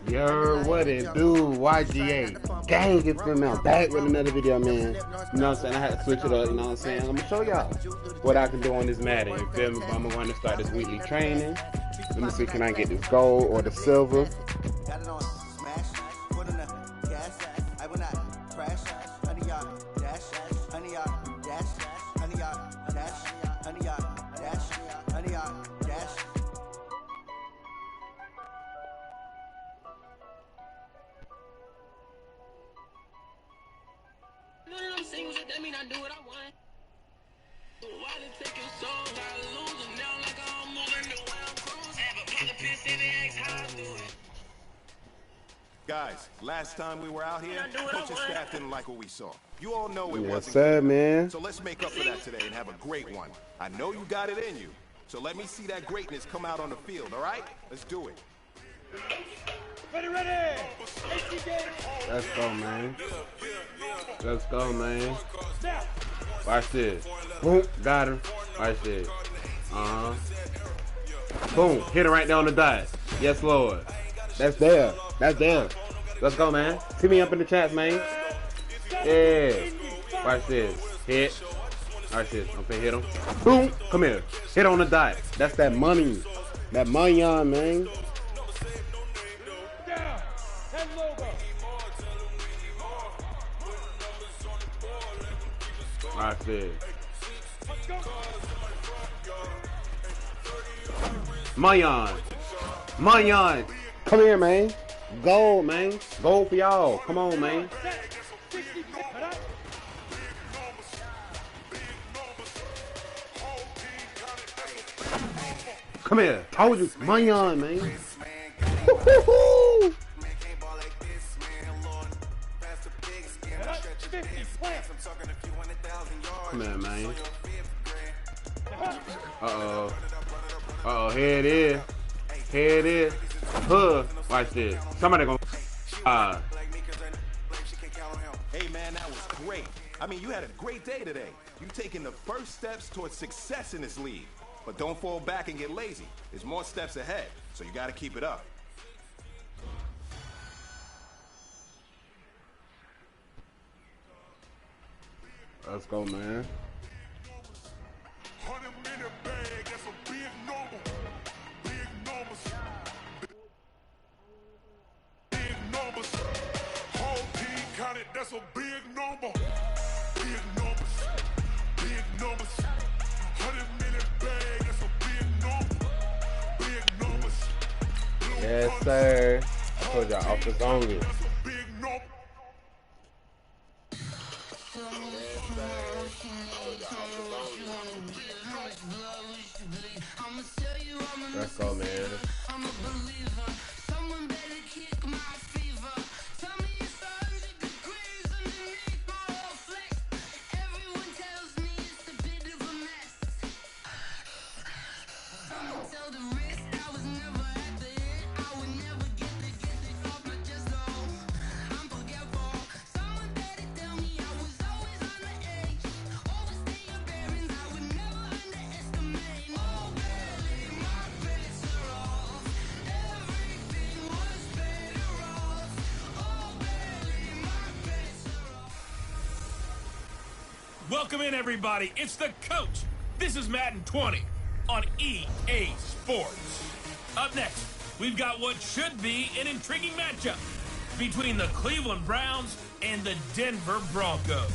Yo, what it do? YGA. Gang, it's been out back with another video, man. You know what I'm saying? I had to switch it up, you know what I'm saying? I'm gonna show y'all what I can do on this Madden, you feel me? But I'm going to start this weekly training. Let me see, can I get this gold or the silver? That mean I do what I want. Why they take your soul? I lose them down like I'm moving the wild cruise. Have a brother pissed in the X, how I do it. Guys, last time we were out here, coach's staff didn't like what we saw. You all know it wasn't good, man. So let's make up for that today and have a great one. I know you got it in you. So let me see that greatness come out on the field, all right? Let's do it. Ready. Let's go, man. Let's go, man. Watch this. Boom, got him. Watch this. Boom, hit him right there on the dot. Yes, Lord. That's there. That's there. Let's go, man. See me up in the chat, man. Yeah. Watch this. Hit. Watch this. I'm finna hit him. Boom. Come here. Hit on the dot. That's that money. That money on, man. Watch this. Mayan. Come here, man. Gold, man. Gold for y'all. Come on, man. Come here. Told you. Mayan, man. Come here, man. Uh-oh, here it is. Watch this. Somebody gonna Hey man, that was great. I mean, you had a great day today. You taking the first steps towards success in this league. But don't fall back and get lazy. There's more steps ahead, so you gotta keep it up. Let's go, man. That's a big number. Big numbers. 100-minute bag, that's a big number. Big numbers. Yes, sir. I told y'all office only. Let's go, man. Welcome in, everybody. It's the coach. This is Madden 20 on EA Sports. Up next, we've got what should be an intriguing matchup between the Cleveland Browns and the Denver Broncos.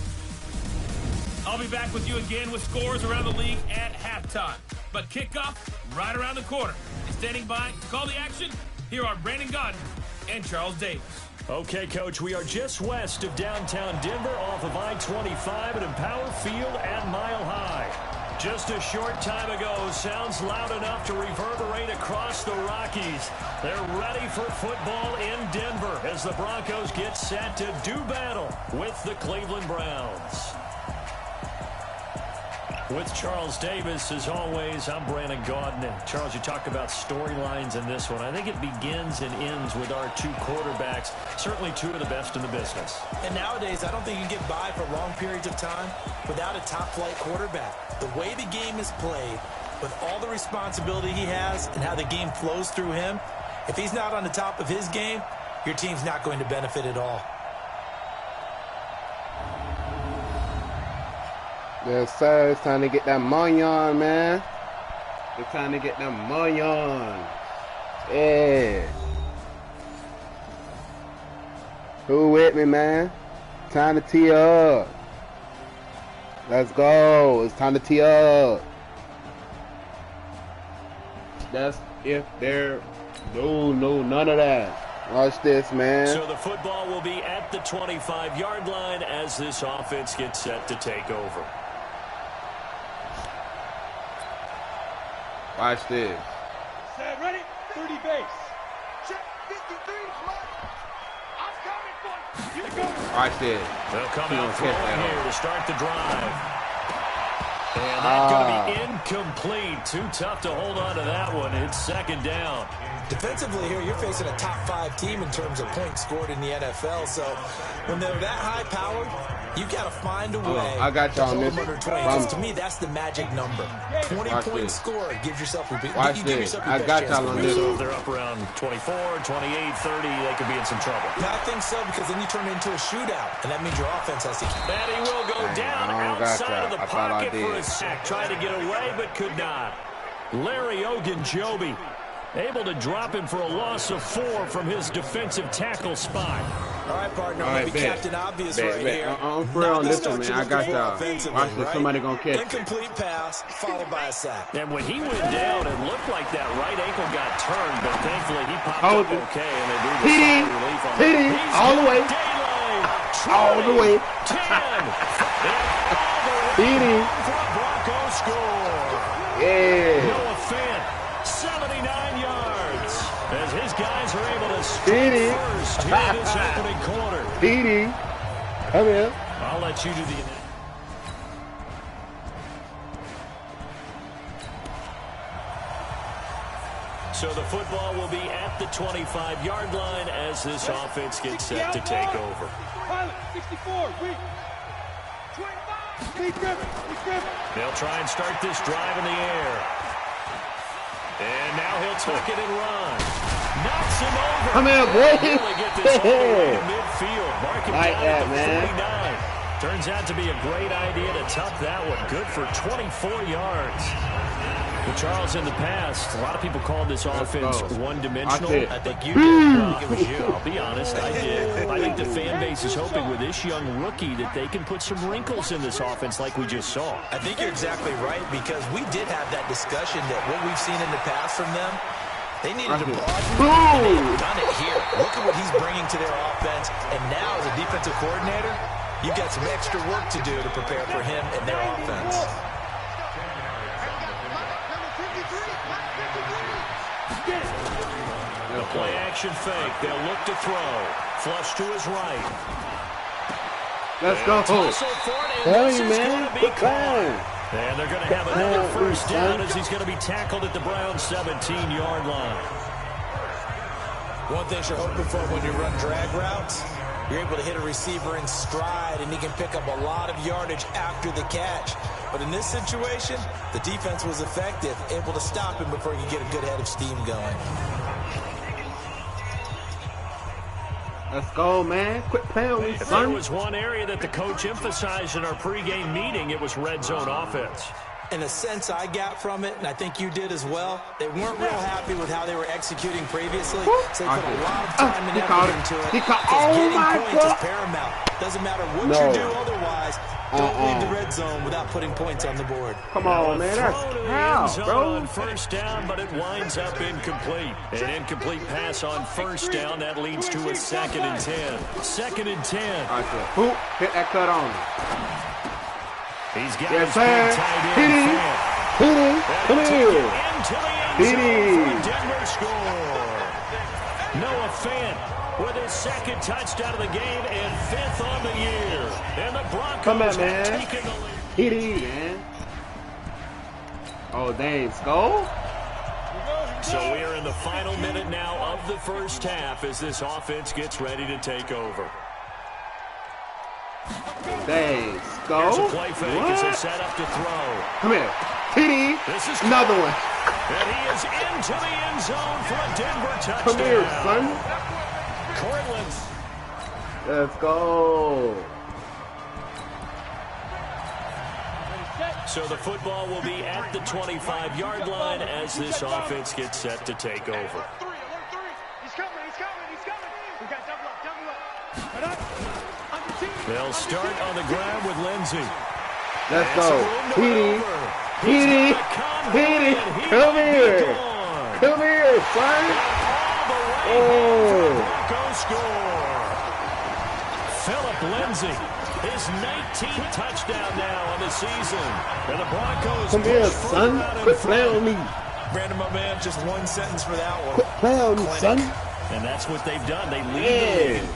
I'll be back with you again with scores around the league at halftime. But kickoff right around the corner. And standing by to call the action, here are Brandon Godden and Charles Davis. Okay, Coach, we are just west of downtown Denver off of I-25 at Empower Field at Mile High. Just a short time ago, sounds loud enough to reverberate across the Rockies. They're ready for football in Denver as the Broncos get set to do battle with the Cleveland Browns. With Charles Davis, as always, I'm Brandon Gaudin. And Charles, you talk about storylines in this one. I think it begins and ends with our two quarterbacks, certainly two of the best in the business. And nowadays, I don't think you can get by for long periods of time without a top-flight quarterback. The way the game is played, with all the responsibility he has and how the game flows through him, if he's not on the top of his game, your team's not going to benefit at all. Yes, sir. It's time to get that money on, man. It's time to get that money on. Yeah. Who with me, man? Time to tee up. Let's go. It's time to tee up. That's if there... No, none of that. Watch this, man. So the football will be at the 25-yard line as this offense gets set to take over. Watch this. Set, ready? 30 base. Check 53. I'm coming for you. You go. Watch this. They'll come He out gonna catch throwing that here one. to start the drive. And that's going to be incomplete. Too tough to hold on to that one. It's second down. Defensively here, you're facing a top 5 team in terms of points scored in the NFL. So when they're that high powered, you got to find a way. I got y'all on to this. hold them under 20. 'Cause to me, that's the magic number. 20-point score gives yourself your Watch this. I got y'all on this. So if they're up around 24, 28, 30, they could be in some trouble. I think so, because then you turn it into a shootout, and that means your offense has to keep. And he will go down I don't got outside of the y'all. I thought I pocket for a did. sack. Tried to get away, but could not. Larry Ogunjobi able to drop him for a loss of 4 from his defensive tackle spot. All right, partner, All I'm right, going to be bet. Captain Obvious Bet, right bet. here. I'm for real on this one, man. I got y'all. Offensively, Watch this. right? Somebody gonna catch it. Incomplete pass, followed by a sack. And when he went down, it looked like that right ankle got turned, but thankfully he popped Hold up it. okay, and they do the TD. sign of relief on TD. that. He's All the got way. daylight. All the way. 10. And all the way TD. for a Broncos score. Yeah. Noah Fant, 79 yards, as his guys are able to TD. strike first here in this opening quarter. TD. Come here. I'll let you do the So the football will be at the 25-yard line as this offense gets set to take over. Pilot, 64, weak. 25. Lee Griffin. They'll try and start this drive in the air. And now he'll tuck it and run. Knocks him over. Come here, boy. Really get this all the way to midfield. Mark him Like down that, at the man. 49. Turns out to be a great idea to tuck that one. Good for 24 yards. Well, Charles, in the past, a lot of people called this offense one-dimensional. I think you did. Well, it was you. I'll be honest, I did. I think the fan base is hoping with this young rookie that they can put some wrinkles in this offense like we just saw. I think you're exactly right, because we did have that discussion that what we've seen in the past from them, they needed to broaden, and they've done it here. Look at what he's bringing to their offense, and now as a defensive coordinator, you've got some extra work to do to prepare for him and their offense. The play action fake. They'll look to throw. Flush to his right. Let's go. Tussle for it, and Tell this you, is man. going to be Quit caught. playing. And they're going to have another first down as he's going to be tackled at the Browns' 17-yard line. One thing you're hoping for when you run drag routes, you're able to hit a receiver in stride, and he can pick up a lot of yardage after the catch. But in this situation, the defense was effective, able to stop him before he could get a good head of steam going. Let's go, man. Quit playing with me, If there son. was one area that the coach emphasized in our pregame meeting, it was red zone offense. In a sense I got from it, and I think you did as well, they weren't real happy with how they were executing previously, so they put a lot of time and He caught effort it. into it. He caught- Because oh getting my points God. is paramount. Doesn't matter what No. you do otherwise, don't leave the red zone without putting points on the board. Come on, man. That's Throw to the how, end zone bro. on first down, but it winds up incomplete. An incomplete pass on first down. That leads to a 2nd and 10. 2nd and 10. I said, whoop, hit that cut on him. He's got Yes, his sir. big tight Hit end. him. Fant. Hit him. Come That'll take here. it into the end Hit zone him. for a Denver score. Noah Fant with his 2nd touchdown of the game and 5th on the year. And the Broncos Come on, have man. taken the lead. Hit him, man. Oh, dang. Skull? So we are in the final minute now of the first half as this offense gets ready to take over. Dang. Skull? Here's a play fake as they What? set up to throw. Come here. TD. Another one. And he is into the end zone for a Denver touchdown. Come here, son. Cortland. Let's go. So the football will be at the 25-yard line as this offense gets set to take over. He's coming. We got double up. They'll start on the ground with Lindsey. Let's go. TD. TD. TD. Come here. Come here, son. Oh. Score. Philip Lindsey. His 19th touchdown now on the season. And the Broncos. Come here, son. Quit playing on me. Brandon, my man, just one sentence for that one. Quit playing on me, son. And that's what they've done. They lead the league.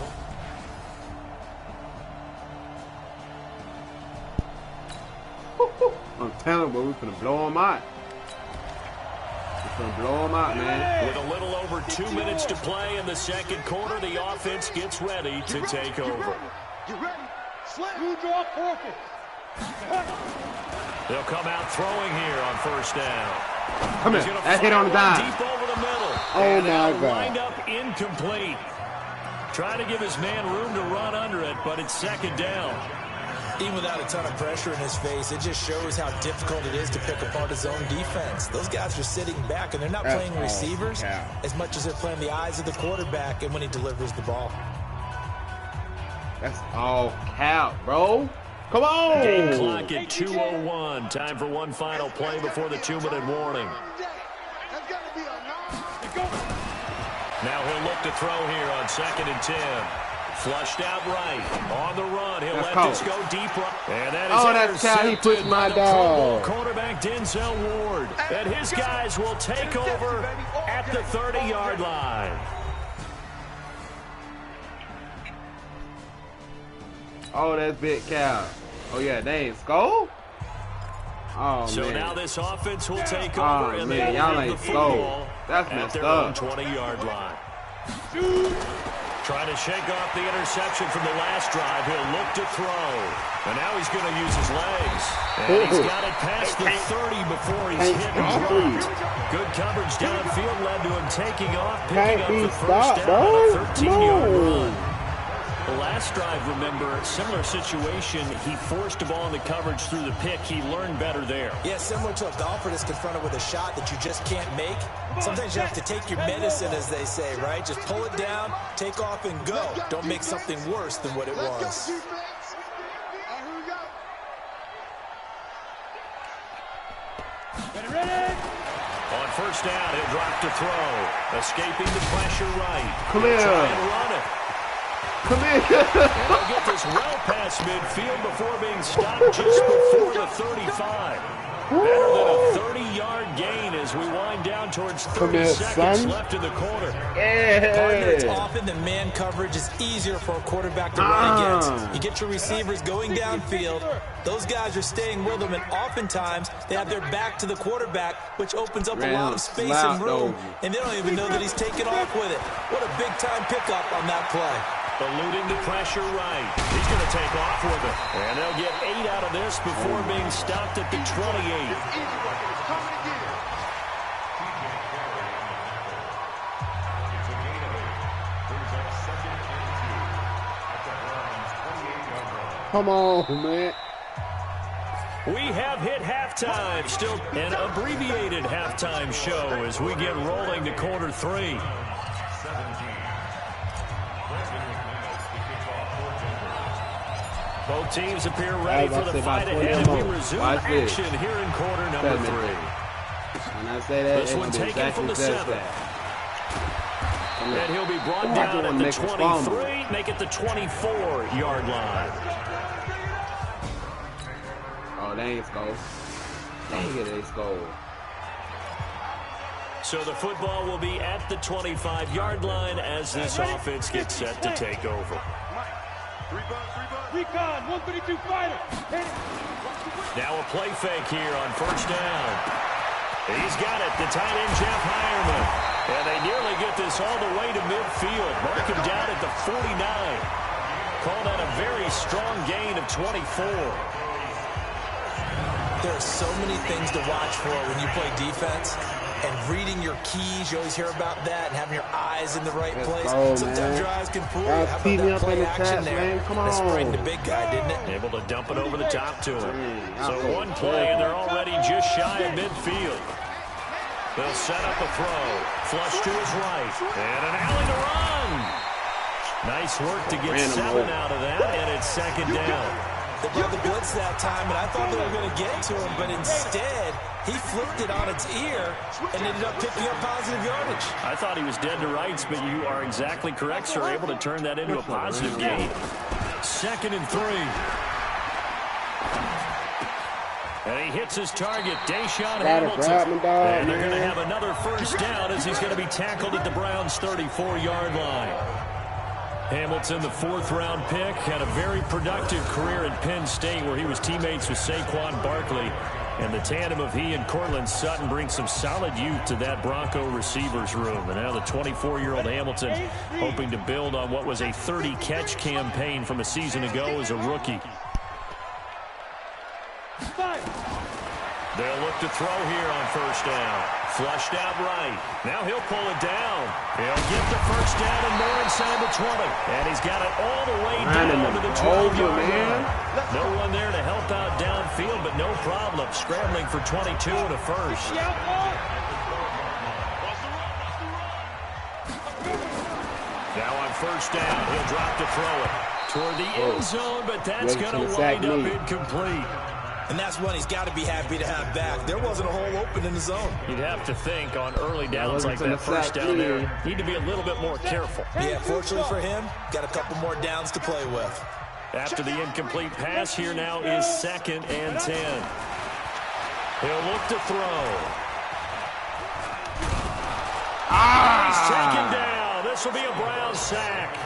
I'm telling you, we're finna blow them out. We're finna blow them out, man. With a little over 2 minutes to play in the second quarter, the offense gets ready to take over. You ready? You draw perfect. They'll come out throwing here on first down. Come here. That hit on the dime. Deep over the middle. Oh, my God. God. Lined up incomplete. Trying to give his man room to run under it, but it's second down. Even without a ton of pressure in his face, it just shows how difficult it is to pick apart his own defense. Those guys are sitting back, and they're not playing receivers as much as they're playing the eyes of the quarterback and when he delivers the ball. That's all cap, bro. Come on. Game clock at 2:01. Time for one final play before the 2-minute warning. Now he'll look to throw here on 2nd and 10. Flushed out right. On the run. He'll let this go deep right. And that is that's how he pushed my dog. Quarterback Denzel Ward. And his guys will take over at the 30-yard line. Oh, that's big cow. Oh, yeah, they ain't score? Oh, so man. now this offense will take over and man, they y'all will ain't the football That's at messed their up. own 20-yard line. Trying to shake off the interception from the last drive. He'll look to throw. And now he's going to use his legs. And he's got it past the 30 before he's hit and dropped. Good coverage downfield led to him taking off, picking up the first down on a 13-yard run. The last drive, remember, similar situation. He forced a ball in the coverage through the pick. He learned better there. Yeah, similar to a golfer that's confronted with a shot that you just can't make. Sometimes you have to take your medicine, as they say, right? Just pull it down, take off, and go. Don't make something worse than what it was. On first down, he'll drop to throw. Escaping the pressure right. Come here. Try and run it. Come here. And they'll get this well past midfield before being stopped just before the 35. Better than a 30-yard gain as we wind down towards 30 seconds left in the quarter. Partner, it's often the man coverage is easier for a quarterback to run against. You get your receivers going downfield. Those guys are staying with them, and oftentimes they have their back to the quarterback, which opens up a lot of space and room, and they don't even know that he's taken off with it. What a big-time pickup on that play. Eluding the pressure right. He's going to take off with it. And they'll get 8 out of this before being stopped at the 28. Come on, man. We have hit halftime. Still an abbreviated halftime show as we get rolling to quarter 3. Both teams appear ready for the fight ahead, and we resume action here in quarter number 3. When I say that, this one taken from the 7. And he'll be brought down at the 23, make it the 24-yard line. Oh, they ain't scored. Dang it, they scored. So the football will be at the 25-yard line as this offense gets set to take over. Recon, 132 fighter. Now a play fake here on first down. He's got it, the tight end Jeff Hireman. And they nearly get this all the way to midfield. Mark him down at the 49. Call that a very strong gain of 24. There are so many things to watch for when you play defense. And reading your keys, you always hear about that, and having your eyes in the right place. Sometimes your eyes can fool you. How about that play action there? That sprayed the big guy, didn't it? Able to dump it over the top to him. So one play, and they're already just shy of midfield. They'll set up a throw. Flush to his right. And an alley to run. Nice work to get 7 out of that, and it's second down. They brought the blitz that time, and I thought they were going to get to him, but instead, he flipped it on its ear and ended up picking up positive yardage. I thought he was dead to rights, but you are exactly correct, sir. Able to turn that into a positive gain. 2nd and 3. And he hits his target, Deshaun Hamilton. And they're going to have another first down as he's going to be tackled at the Browns' 34-yard line. Hamilton, the 4th-round pick, had a very productive career at Penn State where he was teammates with Saquon Barkley. And the tandem of he and Cortland Sutton brings some solid youth to that Bronco receivers room. And now the 24-year-old Hamilton hoping to build on what was a 30-catch campaign from a season ago as a rookie. They'll look to throw here on first down. Flushed out right. Now he'll pull it down. He'll get the first down and more inside the 20. And he's got it all the way down to the 12-yard line. No one there to help out downfield, but no problem. Scrambling for 22 and a first. Now on first down, he'll drop to throw it toward the end zone, but that's going to wind up incomplete. And that's one he's got to be happy to have back. There wasn't a hole open in the zone. You'd have to think on early downs like that first down there, need to be a little bit more careful. Yeah, fortunately for him, got a couple more downs to play with. After the incomplete pass, here now is 2nd and 10. He'll look to throw. He's taken down. This will be a Brown sack.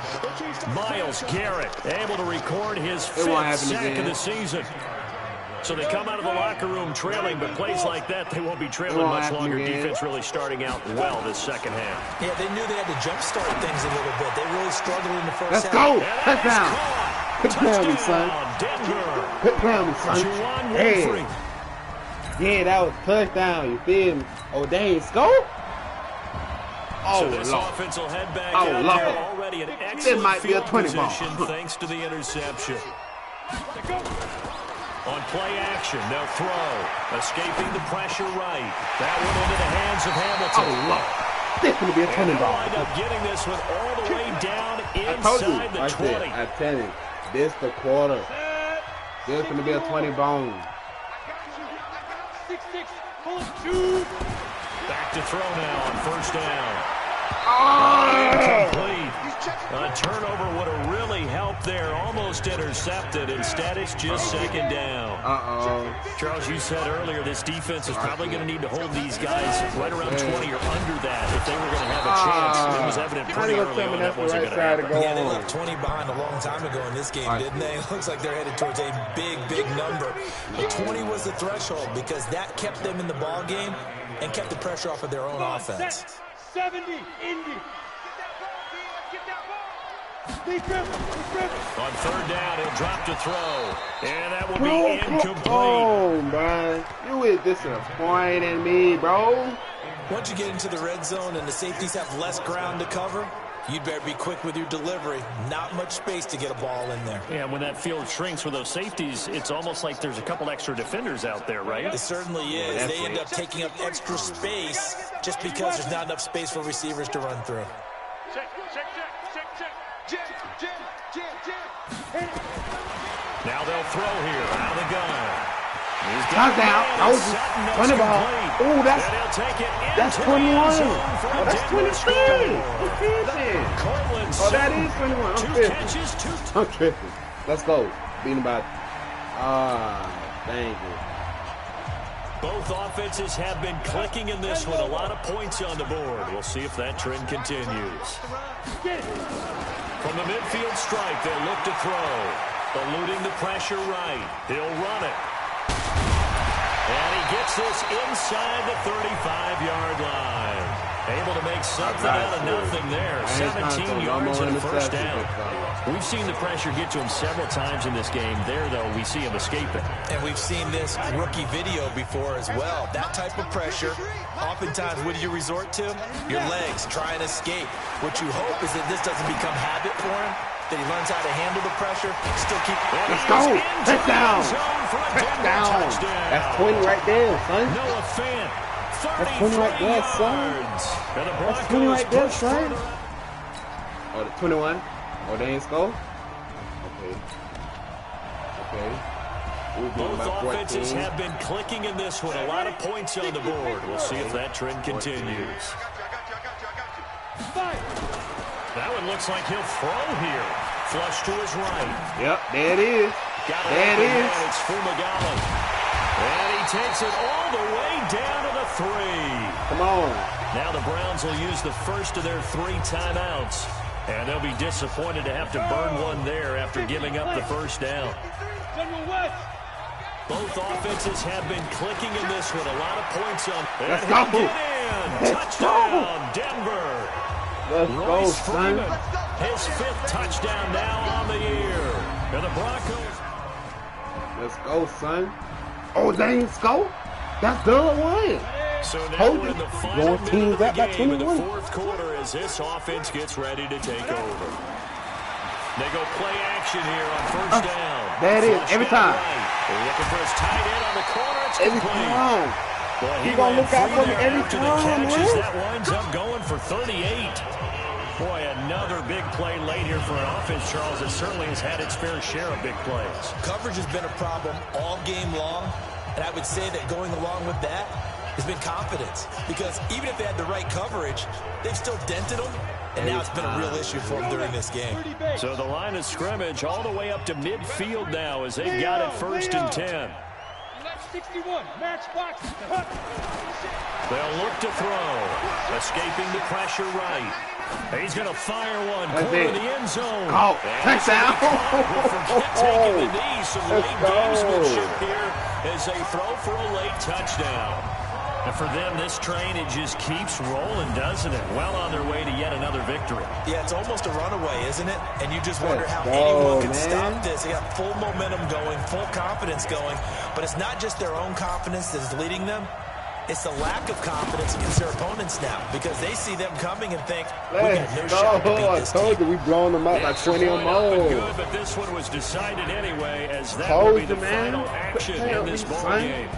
Myles Garrett able to record his 5th sack of the season. So they come out of the locker room trailing, but plays like that, they won't be trailing much longer. Defense really starting out well this second half. Yeah, they knew they had to jumpstart things a little bit. They really struggled in the first half. Let's go! Touchdown! Good son. Good son. Hey. Yeah, that was touchdown. You feel me? Oh, dang, score? Oh, so this Lord. offense will head back Oh, out Lord. there already an excellent might be a field 20 ball. position thanks to the interception. On play action, they'll throw. Escaping the pressure right. That one into the hands of Hamilton. Oh, Lord. This is going to be a 20 ball. Wind up getting this one all the way down I told you. inside the 20. I tell you, this the quarter. This is going to be a 20 bone. 6-6, pull 2. Back to throw now on first down. Oh! A turnover would have really helped there. Almost intercepted. Instead, it's just second down. Charles, you said earlier this defense is probably going to need to hold these guys right around 20 or under that if they were going to have a chance. It was evident pretty early on that wasn't going to happen. Yeah, they left 20 behind a long time ago in this game, didn't they? It looks like they're headed towards a big, big number. But 20 was the threshold because that kept them in the ball game and kept the pressure off of their own offense. 70, Indy. Get that ball. On third down, he'll drop to throw. And that will be incomplete. Oh, man. You is disappointing me, bro. Once you get into the red zone and the safeties have less ground to cover, you'd better be quick with your delivery. Not much space to get a ball in there. Yeah, when that field shrinks with those safeties, it's almost like there's a couple extra defenders out there, right? It certainly is. They end up taking up extra space just because there's not enough space for receivers to run through. Now they'll throw here out of the gun. Touchdown. That was 20 ball. Oh, that's 21. Oh, that's 23. Oh, that is 21. I'm tripping. Let's go. Beating about. Thank you. Both offenses have been clicking in this one. A lot of points on the board. We'll see if that trend continues. From the midfield strike, they'll look to throw. Eluding the pressure right. He'll run it. And he gets this inside the 35-yard line. Able to make something out of nothing there. 17 yards and a first down. We've seen the pressure get to him several times in this game. There, though, we see him escaping. And we've seen this rookie video before as well. That type of pressure, oftentimes, what do you resort to? Your legs, try and escape. What you hope is that this doesn't become habit for him, that he learns how to handle the pressure, still keep... Let's go! Touchdown! Touchdown! That's 20 right there, son. Noah Fant, That's 20 right there, son. That's 20 right there, son. Oh, the 21. Oh, they ain't score? Okay. Okay. Both offenses have been clicking in this one. A lot of points on the board. We'll see if that trend continues. That one looks like he'll throw here. Flush to his right. Yep, there it is. There it is. It's Fumagalli. And he takes it all the way down to the 3. Come on. Now the Browns will use the first of their 3 timeouts. And they'll be disappointed to have to burn one there after giving up the first down. Both offenses have been clicking in this one. A lot of points on. Let's go. Touchdown, Denver. Let's go, son. His 5th touchdown now on the year. And the Broncos. Let's go, son. Oh, they ain't score? That's good one. So now we're in the final minute of the game in the 4th quarter as this offense gets ready to take over. They go play action here on first down. There it is, every time. Right. Looking for his tight end on the corner. It's every complete. time. Boy, He gonna look out for me every after time, the catches. man. That winds up going for 38. Boy, another big play late here for an offense, Charles, that certainly has had its fair share of big plays. Coverage has been a problem all game long, and I would say that going along with that has been confidence, because even if they had the right coverage, they've still dented them, and now it's been a real issue for them during this game. So the line of scrimmage all the way up to midfield now as they've got it 1st and 10. 61, match box. They'll look to throw. Escaping the pressure right. He's going to fire one. Corner of the end zone. Oh, touchdown. Taking the knee. Some late gamesmanship here as they throw for a late touchdown. And for them, this train, it just keeps rolling, doesn't it? Well on their way to yet another victory. Yeah, it's almost a runaway, isn't it? And you just wonder how anyone can stop this. They got full momentum going, full confidence going. But it's not just their own confidence that's leading them. It's the lack of confidence against their opponents now, because they see them coming and think, we got no shot to beat this team. I told you, we blown them out like 20 or more. Good, but this one was decided anyway, as that will be the final action in this ball game.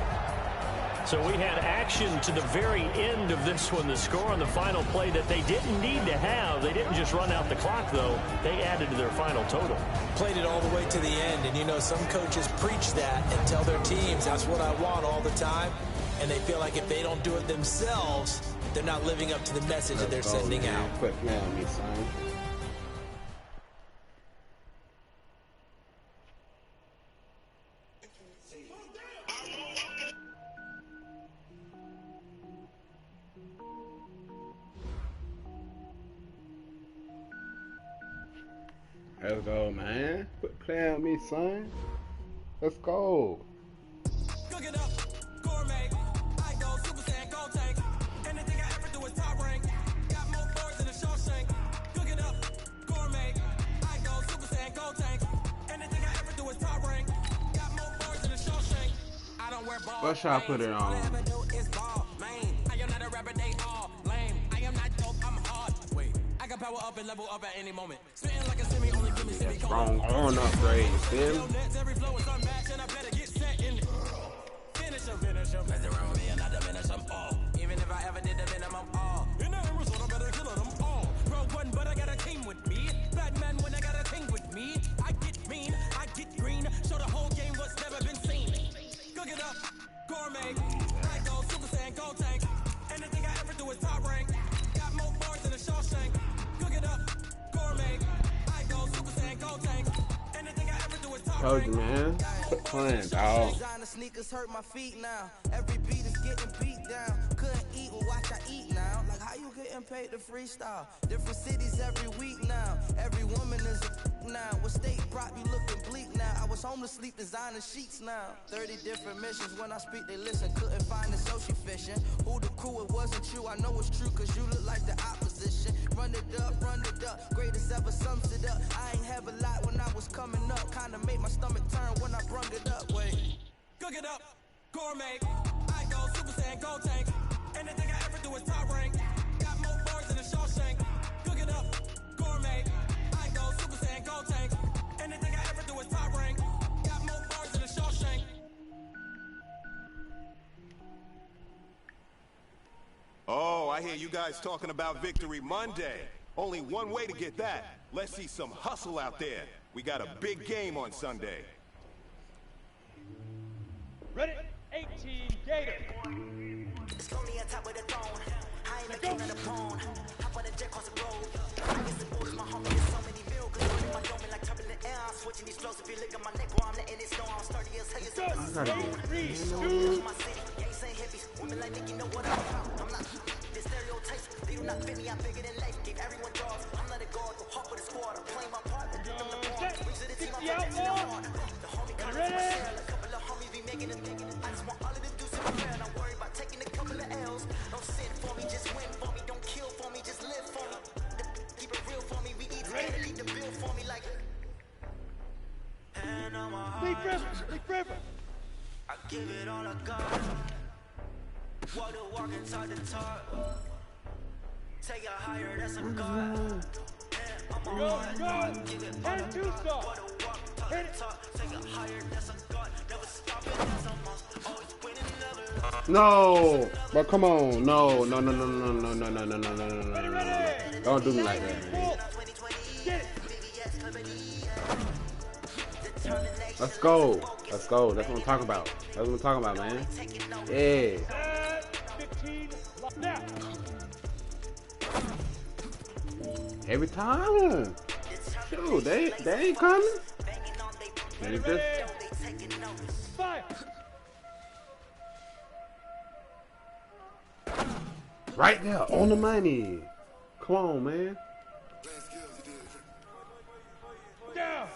So we had action to the very end of this one. The score on the final play that they didn't need to have. They didn't just run out the clock, though. They added to their final total. Played it all the way to the end. And, you know, some coaches preach that and tell their teams, that's what I want all the time. And they feel like if they don't do it themselves, they're not living up to the message that they're sending out. Quick man on me, son. Let's go, man. Quit playing with me, son. Let's go. Cook it up, gourmet. I go Super Saiyan, go tank. Anything I ever do is top rank. Got more birds than a Shawshank. Cook it up, gourmet. I go Super Saiyan, go tank. Anything I ever do is top rank. Got more birds than a Shawshank. I don't wear balls. What should I put it on? All I ever do is ball, man. I am not a rapper, they all lame. I am not dope, I'm hard. Wait, I can power up and level up at any moment. Spitting like a semi, only give me semi. Wrong on upgrade, you feel me? Every flow is unmatched and I better get set in it. Finish them. Mess around with me and I diminish them all. Even if I ever did the minimum all. In the result, I better kill them all. Rogue one, but I got a team with me. Batman when I got a team with me. I get mean, I get green. Show the whole game what's never been seen. Cook it up, gourmet. I go Super Saiyan, go tank. Anything I ever do is top rank. Got more bars than a Shawshank. Cook it up, gourmet. I go Super Saiyan, go tank. Anything I ever do is top rank. Told you, man. Quit playing, dog. Designer sneakers hurt my feet now. Every beat is getting beat down. Couldn't eat, well, watch I eat now. Like how you getting paid to freestyle? Different cities every week now. Every woman is a now. What state prop you looking bleak now? I was home to sleep designer sheets now. 30 different missions. When I speak, they listen. Couldn't find it, so she fishing. Who the crew, it wasn't you. I know it's true, cause you look like the opposition. Run it up, greatest ever sums it up. I ain't have a lot when I was coming up. Kinda made my stomach turn when I brung it up. Wait. Cook it up, gourmet. I go Super Saiyan, gold tank. Anything I ever do is top rank. Got more bars than a Shawshank. Cook it up, gourmet. I go Super Saiyan, gold tank. Anything I ever do is top rank. Got more bars than a Shawshank. Oh, I hear you guys talking about Victory Monday. Only one way to get that. Let's see some hustle out there. We got a big game on Sunday. Ready? 18 Gator. It's only on top of the throne. I ain't the king of the pawn. Hop on the jet across the road. I get some orders, my homie. There's so many miracles in my dome like turbulent air. I'm switching these flows. If you look at my neck, boy, I'm letting it snow. I'm sturdy as hell. My city, gangs ain't hippies. Women like Nick, you know what I'm about. I'm not the stereotypes. They do not fit me. I'm bigger than life. Give everyone jobs. I'm not a guard. Go hop with the squad. I'm playing my part. Get them the ball. Brings to the team. I'm protecting the heart. The homie comes from my cell. A couple of homies be making it. I just want all of the dudes in the fair. Not worried about taking a couple of L's. Don't sin for me, just win for me. Don't kill for me, just live for me. Keep it real for me. We eat together, leave the bill for me like. And I'm a Big River. I give it all I got. Walk the walk inside the talk. Take it higher, that's a god. Go. 10 2-star. Hit it. Take it higher, that's a god. Never stopping, that's a always winning, never. No, but come on, no. Don't do me like that, man. Get it. Let's go. That's what I'm talking about. Man. Yeah. 15 now. Every time. Shoot, they ain't coming. They just... Fire. Right there, on the money. Come on, man. Down.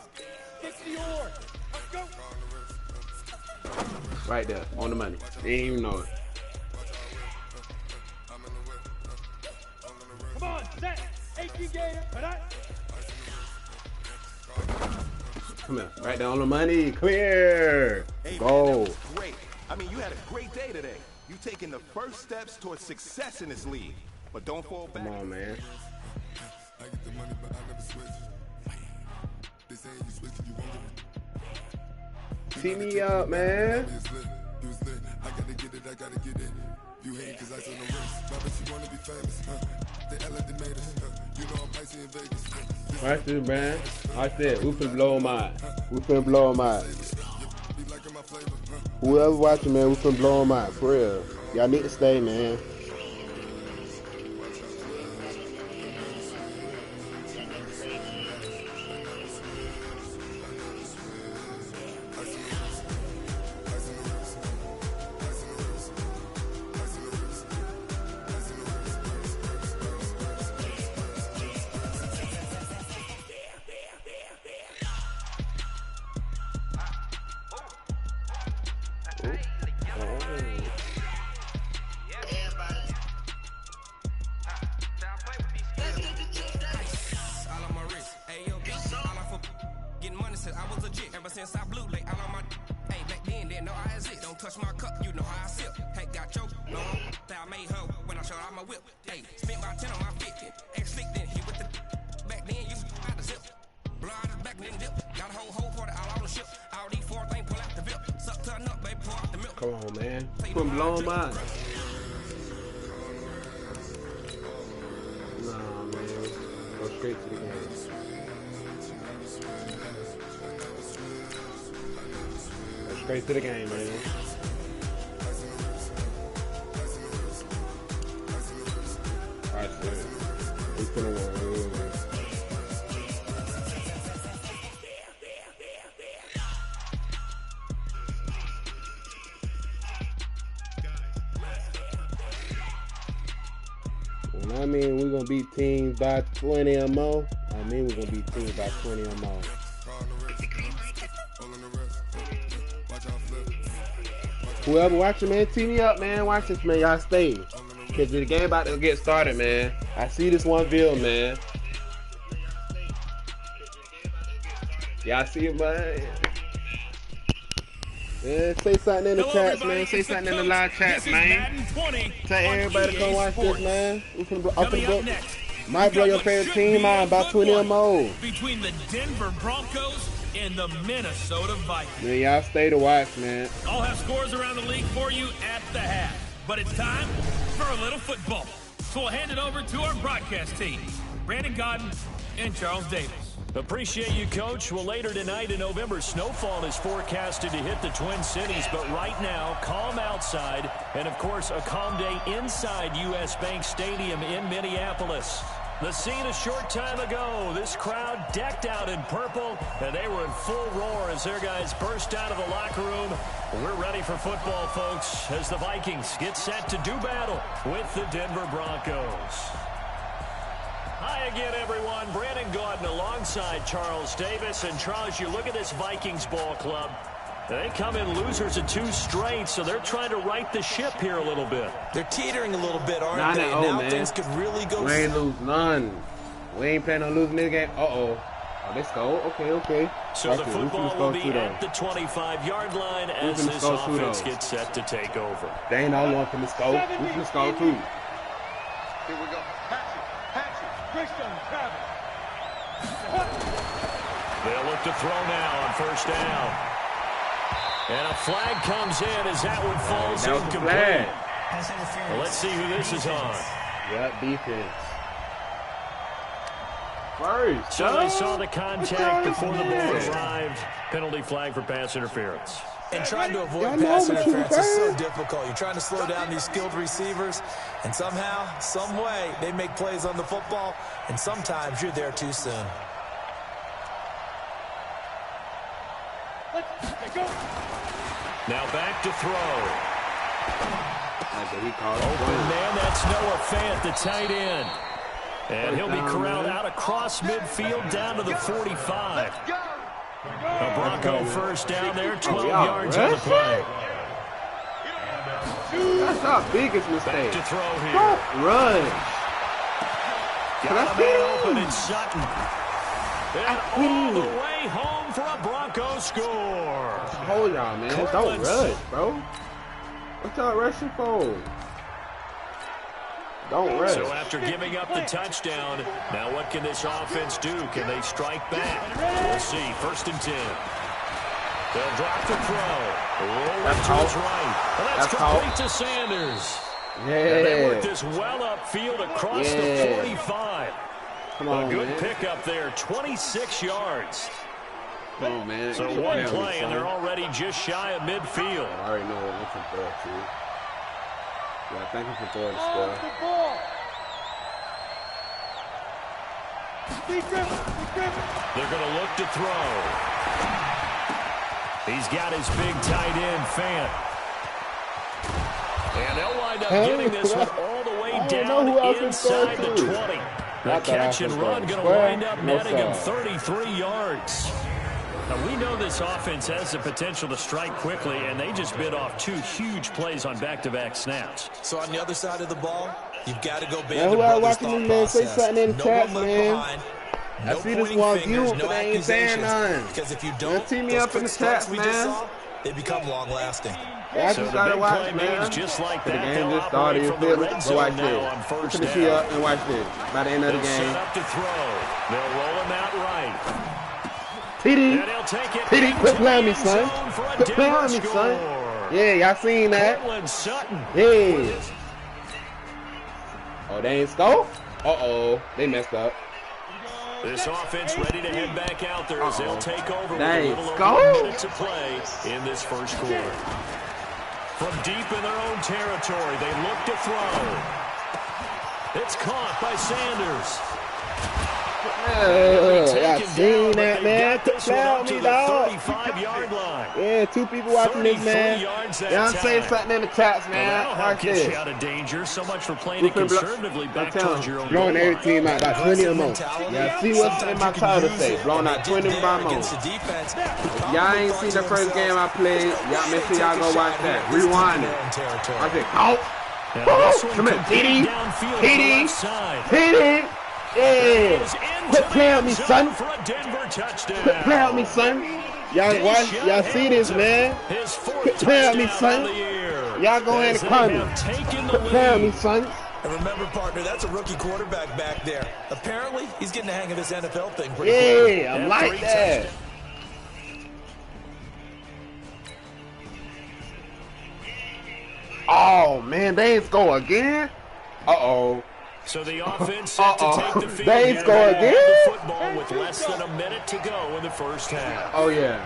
Get the oar. Let's go. Right there, on the money. They didn't even know it. Come on, set. 18 Gator. Come here, right there on the money. Clear. Hey, Go. man, that was great. I mean, you had a great day today. You taking the first steps towards success in this league. But don't fall back. Come on, man. I get the money, but I never switch. They saying you switching, you won't. Tee me up, man. You was lit. I gotta get it. You hate cause I still no race. But you wanna be famous, They made us, You know I'm icy in Vegas. Watch this, man. Watch this. We finna blow them out. Be liking my flavor, Whoever watching, man, we finna blow them out. For real. Y'all need to stay, man. Since I blew like all on my hey back then didn't know I exist. Don't touch my cup, you know how I sip. Hey, got your no that I made her when I showed out my whip. Hey, spent about 10 on my 50. Ex-slick then hit with the back then you out the zip. Blow out the back then dip. Got a whole party all on the ship. All these 4 things pull out the VIP. Suck turn up, baby, pour out the milk. Come on, man. Couldn't blow them out. Nah, man. Go straight to the game. Straight to the game, man. Watch this. He's gonna win. When I mean we're gonna beat teams by 20 or more, I mean we're gonna beat teams by 20 or more. Whoever watching, man, tee me up, man. Watch this, man. Y'all stay. Because the game about to get started, man. I see this one video, man. Y'all see it, man? Yeah, say something in the chats, man. Say something in the live chats, man. Tell everybody to come watch this, man. Might blow your favorite team out about 20 or more. Between the Denver Broncos and the Minnesota Vikings. Man, y'all stay to watch, man. I'll have scores around the league for you at the half. But it's time for a little football. So we'll hand it over to our broadcast team, Brandon Godden and Charles Davis. Appreciate you, Coach. Well, later tonight in November, snowfall is forecasted to hit the Twin Cities. But right now, calm outside. And, of course, a calm day inside U.S. Bank Stadium in Minneapolis. The scene a short time ago. This crowd decked out in purple, and they were in full roar as their guys burst out of the locker room. We're ready for football, folks, as the Vikings get set to do battle with the Denver Broncos. Hi again, everyone. Brandon Gaudin alongside Charles Davis. And, Charles, you look at this Vikings ball club. They come in losers of 2 straight, so they're trying to right the ship here a little bit. They're teetering a little bit, aren't they? Now man. Things could really go. We ain't lose none. We ain't planning on losing this game. Oh, let's go. Okay. So the football will be at the 25-yard line as this offense gets set to take over. They ain't all one from the score. We can score too. Here we go. Hatchet. Christian, Travis. They'll look to throw now on first down. And a flag comes in as that one falls incomplete. Well, let's see who this is on. Yep, defense. So they saw the contact before the ball arrived. Penalty flag for pass interference. And trying to avoid pass interference is so difficult. You're trying to slow down these skilled receivers, and somehow, some way, they make plays on the football, and sometimes you're there too soon. Now back to throw. Open man, that's Noah Fant, the tight end. And he'll be corralled out across midfield down to the 45. A Bronco first down there, 12 yards on the play. That's our biggest mistake. Back to throw here. Don't run. Got a man open in Sutton. And all the way home for a Bronco score. Hold y'all, man. Don't rush, bro. What y'all rushing for? Don't rush. So after giving up the touchdown, now what can this offense do? Can they strike back? We'll see. 1st and 10. They'll drop the throw. Roll it to his right. Well, that's complete to Sanders. Yeah. And they work this well upfield across the 45. Come on, a good man. pickup there, 26 yards. Come on, man. So one play, and they're already just shy of midfield. I already know what looking for, too. Yeah, thank you for throwing the square. They're going to look to throw. He's got his big tight end, Fant. And they'll wind up getting this one all the way down inside the 20. The catch and run going to wind up netting him 33 yards. Now, we know this offense has the potential to strike quickly, and they just bit off 2 huge plays on back-to-back snaps. So on the other side of the ball, you've got to go big. Man, who are watching this, man? Say something in the chat, man. I see this one view, but they ain't saying none. Because if you don't, team me up in the chat, man. They become long-lasting. Yeah, I just gotta watch, man. Just like The that, game just started. You feel me? Go watch this. Put the key up and watch this. By the end of the game. Set up to throw. They'll roll him out right. TD. TD, quit playing me, son. Quit playing me, son. Yeah, y'all seen that? Yeah. Oh, they ain't score? Uh-oh. They messed up. This offense ready to head back out there as they'll take over with Dang, a little over a minute to play in this first quarter. From deep in their own territory, they look to throw. It's caught by Sanders. I seen that, man. Cloud me, dog. 35-yard line. Yeah, 2 people watching this, man. Y'all say something in the chats, man. Watch this. Out of danger. So much for playing it conservatively back towards your own goal blowing every team out by 20 or more. Yeah, see what's in my title say. Blowing out 20 or more. If y'all ain't seen the first game I played, y'all make sure y'all go watch that. Rewind it. I said, out. Come here, TD. TD. TD. Yeah. Quit playing with me, son. Quit playing with me, son. Y'all watch. Y'all see this, man. Quit playing with me, son. Y'all go ahead and climb me. Quit playing with me, son. And remember, partner, that's a rookie quarterback back there. Apparently, he's getting the hang of this NFL thing pretty quickly. Yeah, I'm like that. Oh, man, they ain't score again? Uh-oh. So the offense set to take the field. They ain't score again? The football with less than a minute to go in the first half. Oh, yeah.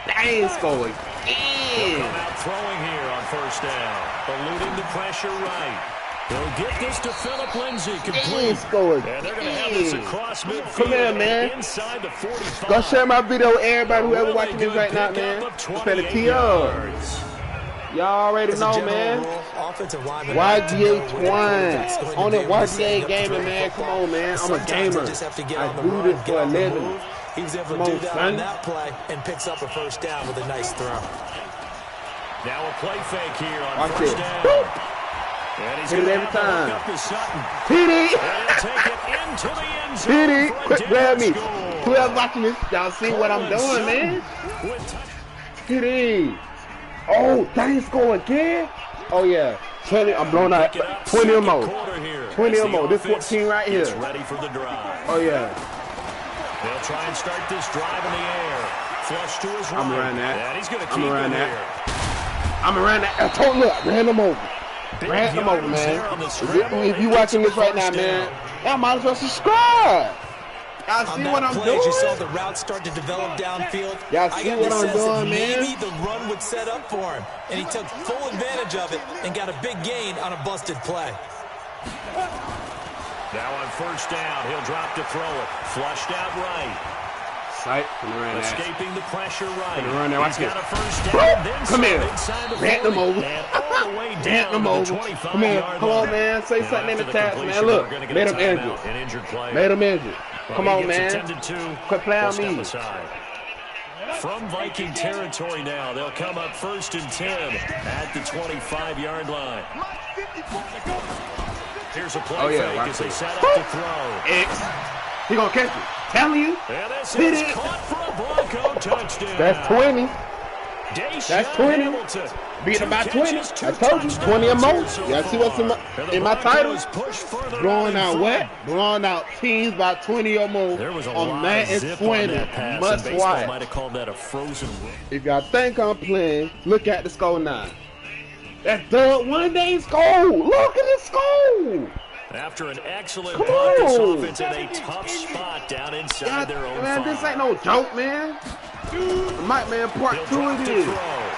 They ain't score again. Come out throwing here on first down. Eluding the pressure right. They'll get this to Phillip Lindsay complete. And they're going to have this across midfield. Come here, man. Inside the 45. Go share my video with everybody, whoever watching this right now, man. Spend a TR. Y'all already know, man. YGA Twan. On the YGA gaming, man. Come on, man. I'm a gamer. I do this for a living. He was able to do that on that play and picks up a first down with a nice throw. Now a play fake here on Watch first it. down. And he's Hit it going to every time. look up to Sutton. TD. And he'll take it into the end zone. TD. Quit playing me. Whoever watching this, y'all see what I'm doing, man. TD. Oh, they ain't score again? Oh, yeah. 20, I'm blowing out 20 or more. 20 or more. This 14 right here. Ready for the drive. Oh, yeah. They'll try and start this drive in the air. Flush to his right. I'm around that. And he's going to keep I'm around it that. here. I'm around that. I told you, I ran them over. Ran them over, man. If you watching this right now, man, y'all might as well subscribe. Y'all see what I'm doing? You saw the route start to develop downfield. Y'all see what I'm doing, man? Maybe the run would set up for him, and he took full advantage of it and got a big gain on a busted play. Now on first down, he'll drop to throw it. Flushed out right. Sight. Escaping the pressure right. Run there. Watch He's this. got a first down. Then come here. Ran them over. Ran them over. Come here. Come on, man. Say something in the chat, man. Look. Made him injured. Made him injured. Come on, man. Quit playing on me. From Viking territory now, they'll come up 1st and 10 at the 25-yard line. Here's a play fake as they set up to throw. He gonna catch it. Telling you. And this is caught for a Bronco touchdown. That's 20. That's 20. Beat him by 20. I told you, 20 or more. Y'all see what's in my title? Blowing out what? Blowing out teams by 20 or more on Madden 20. Must watch. Might have called that a frozen run. If y'all think I'm playing, look at the score now. That's third one day score. Look at the score. After an excellent punt, this offense in a tough spot down inside their own man, 5. this ain't no joke, man. Mike, man, part 2 it is.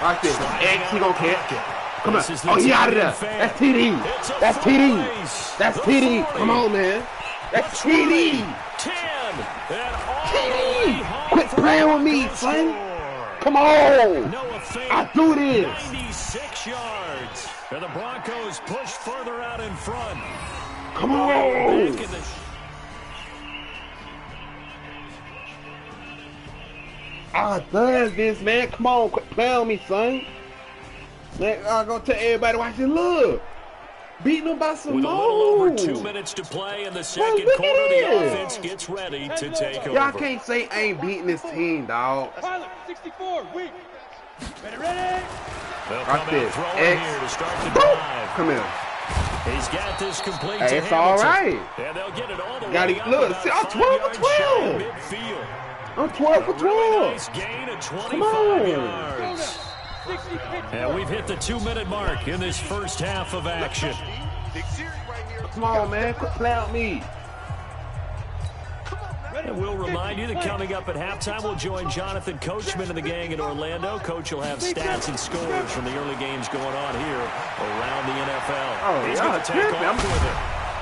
Watch this. X, he gonna catch. Come on. Oh, he out of there. That's TD. That's TD. That's TD. Come on, man. That's TD. 10. TD. Quit playing with me, son. Come on. I do this. 96 yards. And the Broncos push further out in front. Come on. I does this, man. Come on, quit playing on me, son. Man, I'm gonna tell everybody watch it. Look, beating them by some more. With a little over 2 minutes to play in the second quarter, the offense gets ready to take over. Y'all can't say I ain't beating this team, dog. Pilot 64, weak. Ready? Watch this. X. Here to start the drive. Come here. He's got this complete hey, to it's all right. And they'll get it all the way up. Look, see, I'm 12 for 12. I'm 12 for 12. Really nice gain of 25 yards. And we've hit the 2-minute mark in this first half of action. Come on, man. Quit playing with me. And we'll remind you that coming up at halftime, we'll join Jonathan Coachman and the gang in Orlando. Coach will have stats and scores from the early games going on here around the NFL. Oh, he's going to take off with it.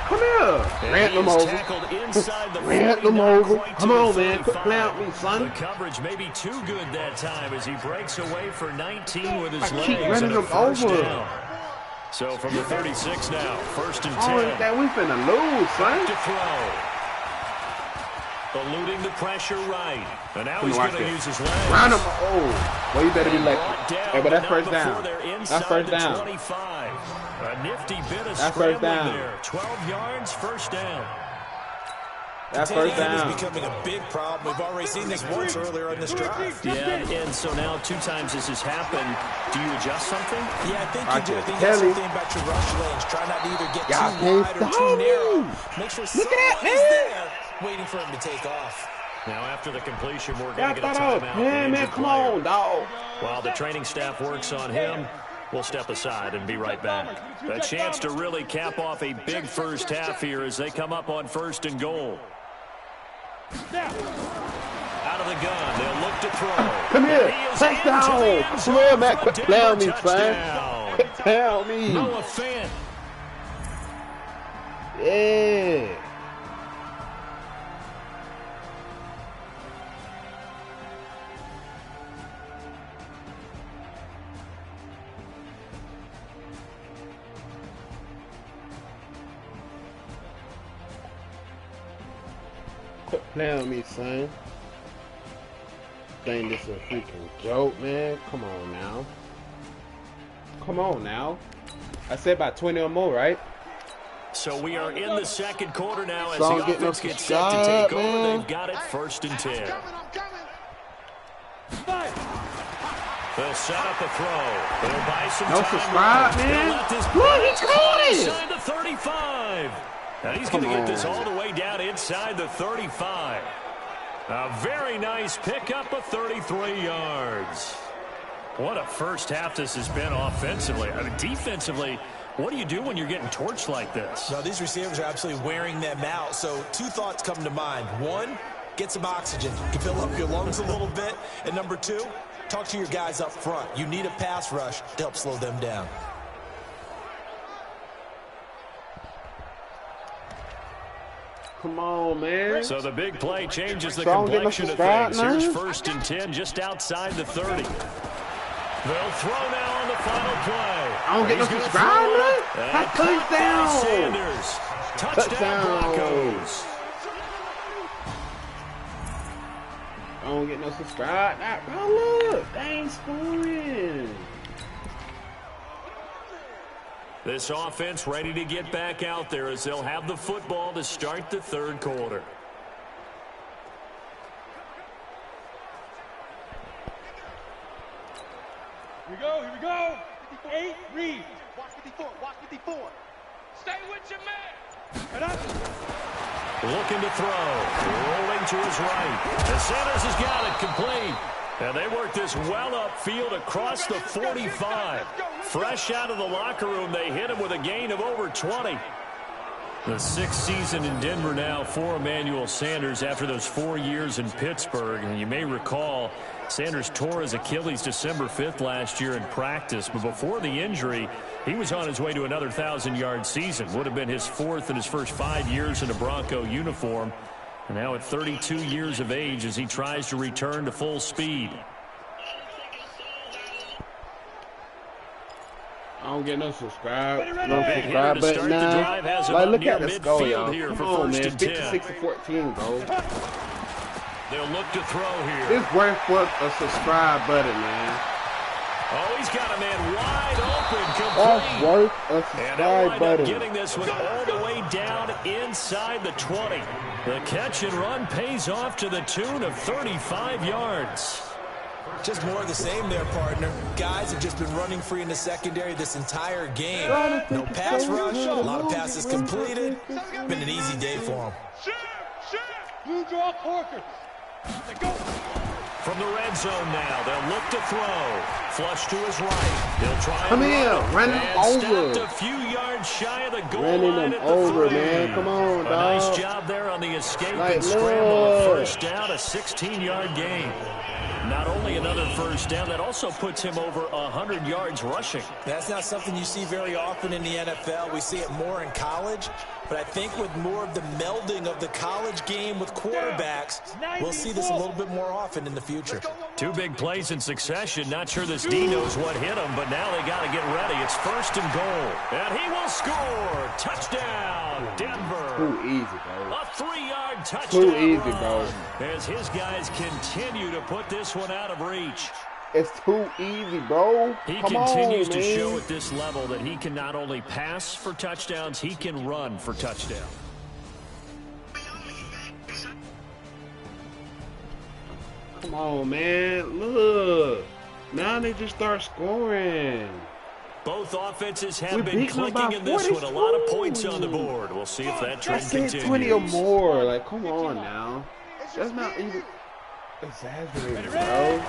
Come here. Ran them over. Ran them over. Come on, man. Quit playing with me, son. The coverage may be too good that time as he breaks away for 19 with his legs. Keep running them over. Down. So from the 36 now, 1st and 10. Oh, that we finna lose, son. To throw. Eluding the pressure right. And now he's going to use his legs. Round him. Oh, well, you better be lucky. Hey, but that's first down. That's first down. 25. A nifty bit of that's first down. There. 12 yards, first down. That's first down. Is becoming a big problem. We've already seen this once earlier in this drive. Yeah, and so now 2 times this has happened. Do you adjust something? Yeah, I think you do. I think that's something about your rush lanes. Try not to either get too wide or too narrow. Make sure someone is there waiting for him to take off. Now after the completion, we're going to get a timeout. Yeah, man, come on, dog. While the training staff works on him, we'll step aside and be right back. A chance to really cap off a big first half here as they come up on 1st and goal. Out of the gun, they'll look to throw. Come here, touchdown. Come here, Matt. Tell me, son. Tell me. Noah Fant. Yeah. Quit playing with me, son. Think this is a freaking joke, man. Come on now. Come on now. I said about 20 or more, right? So we are in the 2nd quarter now as the offense gets set to take over. They've got it 1st and 10. They'll set up a throw. They'll buy some time. No subscribe, man. Look, he caught it. Inside the 35. And he's going to get this all the way down inside the 35. A very nice pickup of 33 yards. What a first half this has been offensively. I mean, defensively, what do you do when you're getting torched like this? No, these receivers are absolutely wearing them out. So 2 thoughts come to mind. 1, get some oxygen. You can fill up your lungs a little bit. And number 2, talk to your guys up front. You need a pass rush to help slow them down. Come on, man. So the big play changes the complexion of things. Here's 1st and 10 just outside the 30. They'll throw now on the final play. I don't get no subscribe, man. Touchdown. Sanders. Touchdown Broncos. I don't get no subscribe. Oh, look. They ain't scoring. This offense ready to get back out there as they'll have the football to start the 3rd quarter. Here we go. 8, read. Watch 54, watch 54. Stay with your man. Looking to throw. Rolling to his right. And Sanders has got it complete. And they work this well upfield across the 45. Fresh out of the locker room, they hit him with a gain of over 20. The 6th season in Denver now for Emmanuel Sanders after those 4 years in Pittsburgh. And you may recall, Sanders tore his Achilles December 5th last year in practice. But before the injury, he was on his way to another 1,000-yard season. Would have been his 4th in his first 5 years in a Bronco uniform. And now at 32 years of age as he tries to return to full speed. I don't get no subscribe. No subscribe button now. Like, look at this goal, y'all. Come on, man. 56-14, bro. They'll look to throw here. It's worth a subscribe button, man. Oh, he's got a man wide open. Complete. That's worth a subscribe button. Getting this one all the way down inside the 20. The catch and run pays off to the tune of 35 yards. Just more of the same there, partner. Guys have just been running free in the secondary this entire game. No pass rush, a lot of passes completed. Been an easy day for them. Blue draw Corker. From the red zone now, they'll look to throw. Flush to his right. They'll try. Come here, run him over. A few yards shy of the goal running line them at the over, 3. man. Come on, dog. A nice job there on the escape and scramble. A first down, a 16-yard gain. Not only another first down, that also puts him over 100 yards rushing. That's not something you see very often in the NFL. We see it more in college. But I think with more of the melding of the college game with quarterbacks, we'll see this a little bit more often in the future. 2 big plays in succession. Not sure this D knows what hit him, but now they got to get ready. It's 1st and goal. And he will score. Touchdown, Denver. Too easy, bro. A 3-yard touchdown Too easy, run. bro. As his guys continue to put this one out of reach. It's too easy, bro. He Come continues on, to man. show at this level that he can not only pass for touchdowns, he can run for touchdowns. Come on, man. Look. Now they just start scoring. Both offenses have We been beat them by clicking in this 40. one. A lot of points on the board. We'll see if that trend That's it, continues. 20 or more. Like, come on now. That's not even exaggerated, bro.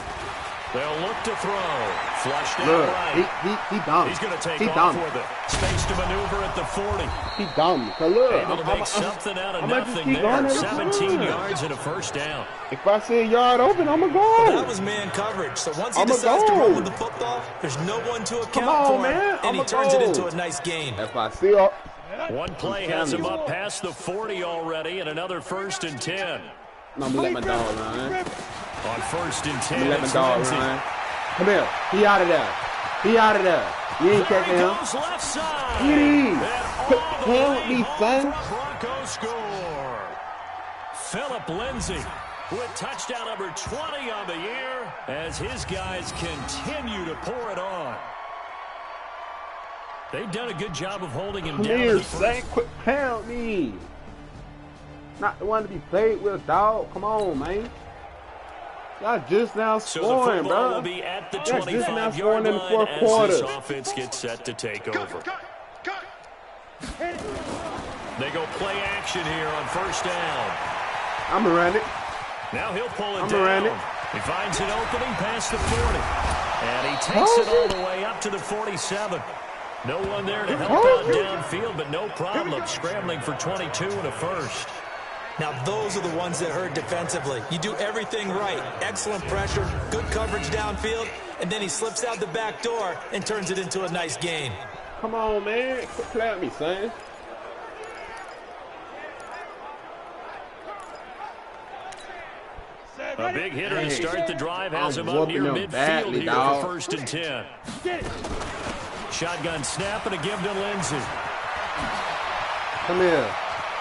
They'll look to throw. Flushed out Look, right. he dumb. He's going to take He off dumb. with it. Space to maneuver at the 40. He dumb. So look, Able to make something out of I'm gonna just nothing keep going there. every 17 time. yards and a first down. If I see a yard open, I'm going to go. That was man coverage. So once he I'ma decides to go. run with the football, there's no one to account on, for him, man. and he I'ma turns it go. into a nice gain. If I see a... One play has him up past the 40 already, and another 1st and 10. No, I'm going to let my dog run. On 1st and 10, I'm going to let my it's dog Lindsey. run. Come here. He out of there. He out of there. You ain't There catching he him. goes left side. Get him. And Quit all the playing way with me, home son. for a Bronco score. Philip Lindsay with touchdown number 20 on the year as his guys continue to pour it on. They've done a good job of holding him Come down. here, son. Quit playing with me. Not the one to be played with, dog. Come on, man. Y'all just now So the scoring, football bro. will be at the Y'all just now 25-yard scoring in the line fourth as quarter. this offense gets set to take over. They go play action here on 1st down. I'm going to run it. Now he'll pull it I'm down. around it. He finds an opening past the 40. And he takes it all the way up to the 47. No one there to help out downfield, but no problem. Scrambling for 22 and a first. Now those are the ones that hurt defensively. You do everything right. Excellent pressure, good coverage downfield, and then he slips out the back door and turns it into a nice gain. Come on, man. Quit playing with me, son. A big hitter to start the drive has I'm him up near whooping them midfield badly, here dog. for 1st and 10. Shotgun snap and a give to Lindsey. Come here.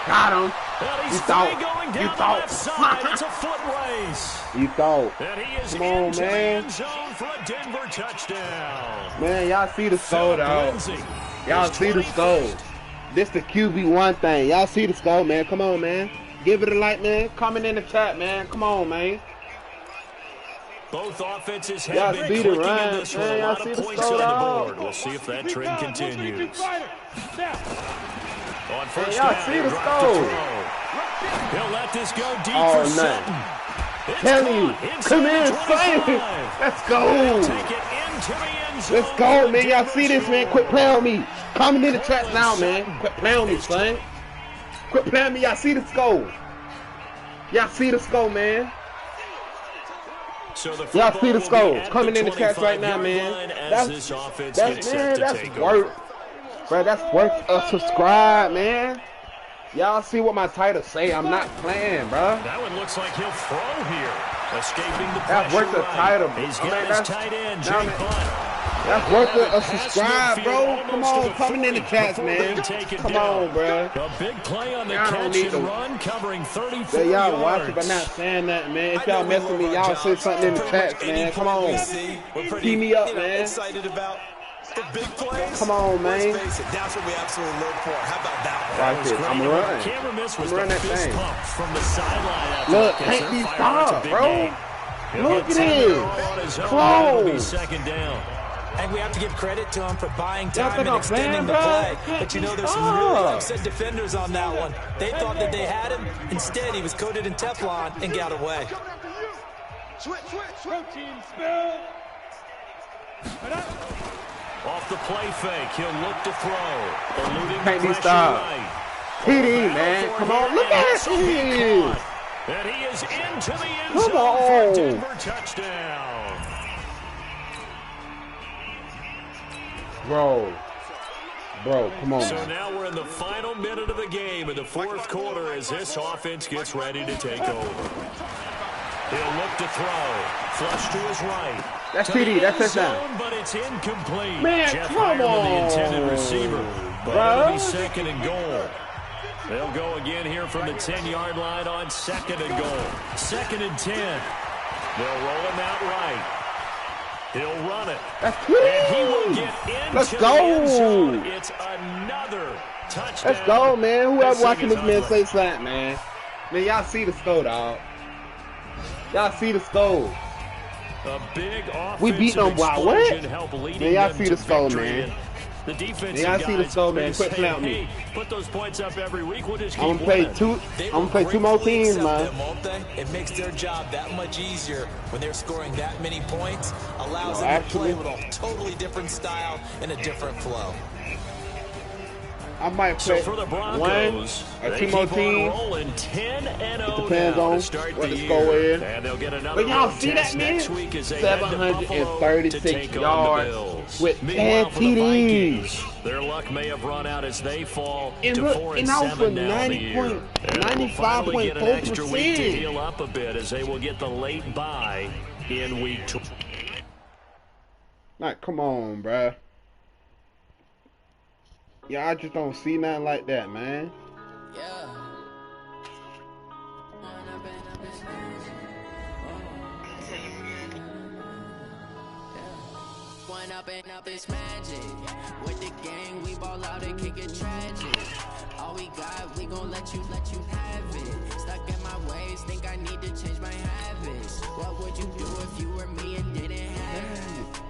Got him. Well, he's You free thought. going You down the thought. left side. It's a foot race. You thought. And he is Come on, into the man. end zone for a Denver touchdown. Man, y'all see the score, Philip dog. Lindsay, Y'all his see the 25th. score. This the QB1 thing. Y'all see the score, man. Come on, man. Give it a like, man. Comment in the chat, man. Come on, man. Both offenses Y'all have been see the clicking run, in this one. man. A Y'all lot see of the points score, on the dog. board. We'll see if that trend continues. On Hey, 1st y'all down, see he'll the drop score. to throw. He'll let this go deep Oh, for no. Sutton. It's Telling you. caught inside Come in, the son. 25. Let's They'll go. take it into the end zone. Let's go, for man. Y'all Denver see this, man. score. Quit playing with me. Comment in the chat now, man. Quit playing with me, son. Quit playing with me. Y'all see the score. Y'all see the score, man. So the Y'all football see the will be score. at Coming in the chat right 25-yard now, man. line as That's, this offense that's, gets set man, to that's take worth, over. bro, that's worth a subscribe, man. Y'all see what my title say. I'm not playing, bro. That one looks like he'll throw here. Escaping the That's pressure worth a right. title. He's I mean, got his that's- tight end, now, Jake man, Butt. That's worth a Pass subscribe, midfield bro. almost Come to on, the coming in the 40 chats, before man. being taken Come down. on, bro. A big play on the Y'all don't catch need and to- run, covering 34 Yeah, y'all yards. watch it, but not saying that, man. If I know y'all we messing love with me, our y'all say jobs. something in the Pretty much chats, any man. Come play we on. see, we're pretty, Tee me up, you know, man. excited about the big plays. Come on, man. Let's face it, that's what we absolutely look for. How about that one? Watch Was it. great. I'm The running. camera miss was I'm the running that fist thing. pump from the sideline. after Look, the can't catcher be fired out to stopped, big bro. game. He'll Look get at 10 it. all on his own. That'll be Close. 2nd down. And we have to give credit to him for buying Y'all time think and I'm extending playing, the bro? play. Can't But you be know, there's some really stopped. upset defenders on that one. They thought that they had him. Instead, he was coated in Teflon and got away. Protein spill. Off the play fake, he'll look to throw. Eluding Can't the be pressure stopped. right. TD, man. Come on, look at This will be it. caught. And he is into the end Come zone for a on. Denver touchdown. Bro, come on, So man. now we're in the final minute of the game in the fourth quarter as this offense gets ready to take over. He'll look to throw. Flush to his right. That's To the TD. That's end touchdown. zone, but it's incomplete. Man, Jeff come higher than the on, intended receiver. But bro. it'll be 2nd and goal. They'll go again here from the 10-yard line on 2nd and goal. 2nd and 10. They'll roll him out right. He'll run it. That's clean. And he will get into Let's the go. end zone. It's another touchdown. Let's go, man. Whoever watching this man say something, man. Man, y'all see the score, dog. Y'all see the score. A big We beat them by what? Man, y'all see the score, man. The defense. Y'all see the score, man. Quit playing with me. Put those points up every week. We'll just keep I'm gonna play two more teams, man. It makes their job that much easier when they're scoring that many points. Allows them to play with a totally different style and a different flow. I might play for the Broncos, one or two more teams. It depends on what the score is. And they'll get another but y'all see that, man? 736 yards with 10 TDs. Their luck may have run out as they fall and to look, 4-7 now in the year. 95.4%. Get an extra week to heal up a bit as they will get the late bye in week 2. Like, come on, bruh. Yeah, I just don't see nothing like that, man. Yeah. Going up and up is magic. With the gang, we ball out and kick it tragic. All we got, we gon' let you have it. Stuck in my ways, think I need to change my habits. What would you do if you were me and didn't have it?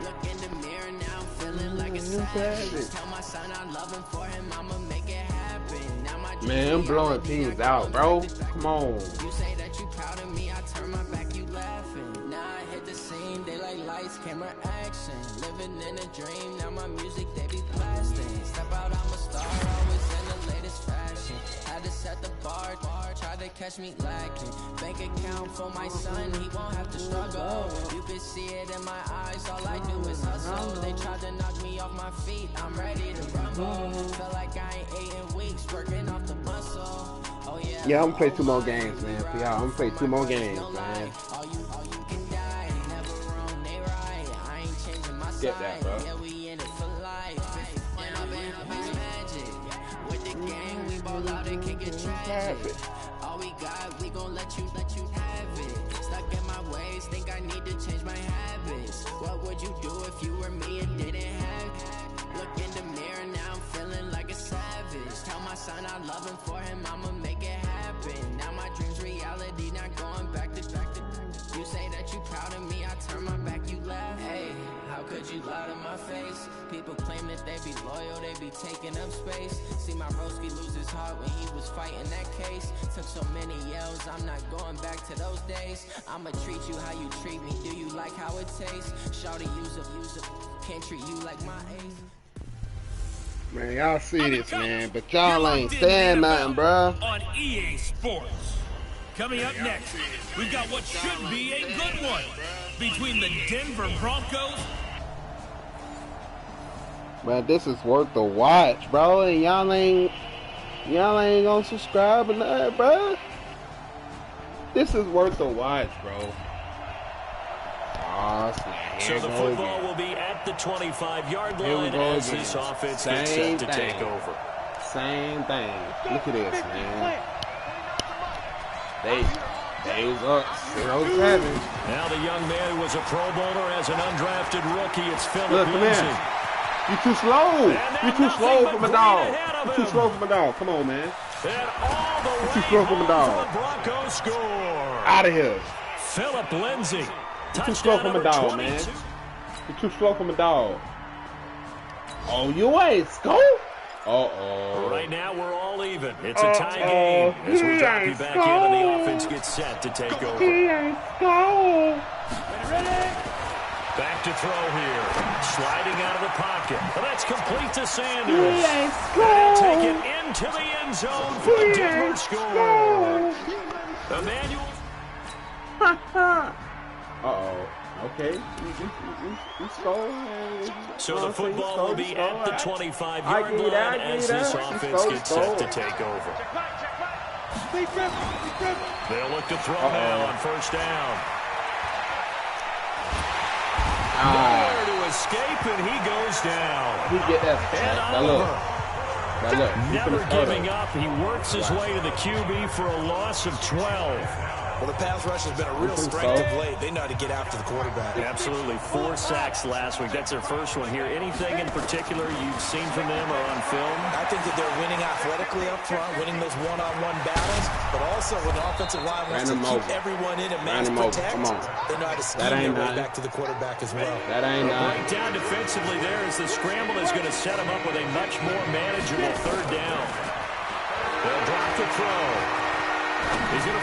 Look in the mirror now, I'm feeling like a savage. Tell my son I love him for him, I'ma make it happen. Now my man, I'm blowing teams out, bro. Come on. You say that you proud of me, I turn my back, you laughing. Now I hit the scene, they like lights, camera, action. Living in a dream, now my music, they be blasting. Step out, I'm a star, always in the latest fashion. Had to set the bar, try to catch me lacking. Bank account for my son, he won't have to struggle. You can see it in my eyes, all I do is hustle. They tried to knock me off my feet, I'm ready to rumble. Feel like I ain't ate in weeks, working off the muscle. Oh yeah. Yeah, I'm gonna play 2 more games, man. For y'all, I'm gonna play 2 more games, man. All you can die, never wrong, they right. I ain't changing my Get that, bro. Yeah, we in it for life. When I've been magic. With the gang, we ball out and kick it tragic. All we got, we gon' let you have it. Stuck in my ways, think I need to change my habits. What would you do if you were me and didn't have it? Look in the mirror, now I'm feeling like a savage. Tell my son I love him for him, I'ma make it happen. Now my dream's reality, not going back to. You say that you proud of me, I turn my back, you laugh. Hey, how could you lie to my face? People claim that they be loyal, they be taking up space. See my broski lose his heart when he was fighting that case. Took so many yells, I'm not going back to those days. I'ma treat you how you treat me, do you like how it tastes? Shawty, use up, can't treat you like my ace. Man, y'all see this, man, but y'all ain't saying nothing, bro. On EA Sports. Coming up next, we've got what should be a good one between the Denver Broncos. Man, this is worth the watch, bro, and y'all ain't gonna subscribe or nothing, bro. This is worth the watch, bro. Oh, snap. So the football will be at the 25-yard line as this offense gets set to take over. Same thing. Look at this, man. They was up 0-7. Now the young man who was a Pro Bowler as an undrafted rookie, it's Philip Look, come Lindsay. here. You too slow. You too slow for my dog. You too slow for my dog. Come on, man. You too slow for my dog. Broncos score. Out of here. Philip Lindsay. You too slow for my dog, man. You too slow for my dog. Oh, you ain't score? Uh-oh. Right now, we're all even. It's a tie game as we drop you back in and the offense gets set to take over. He ain't score. Back to throw here. Sliding out of the pocket. Well, that's complete to Sanders. He ain't score. And he'll take it into the end zone for the Denver score. Emmanuel. Uh-oh. Okay. We score. So the football will be at the 25-yard line as this offense gets set to take over. They'll look to throw now on first down. Nowhere to escape, and he goes down. He get that. Now look. Never giving up. He works his way to the QB for a loss of 12. Well, the pass rush has been a real strength of late. They know how to get after the quarterback. Absolutely. 4 sacks last week. That's their first one here. Anything in particular you've seen from them or on film? I think that they're winning athletically up front, winning those one-on-one battles, but also when the offensive line wants to keep everyone in and max protect, they know how to scheme their way back to the quarterback as well. That ain't right down defensively there as the scramble is going to set them up with a much more manageable third down. They'll drop the throw.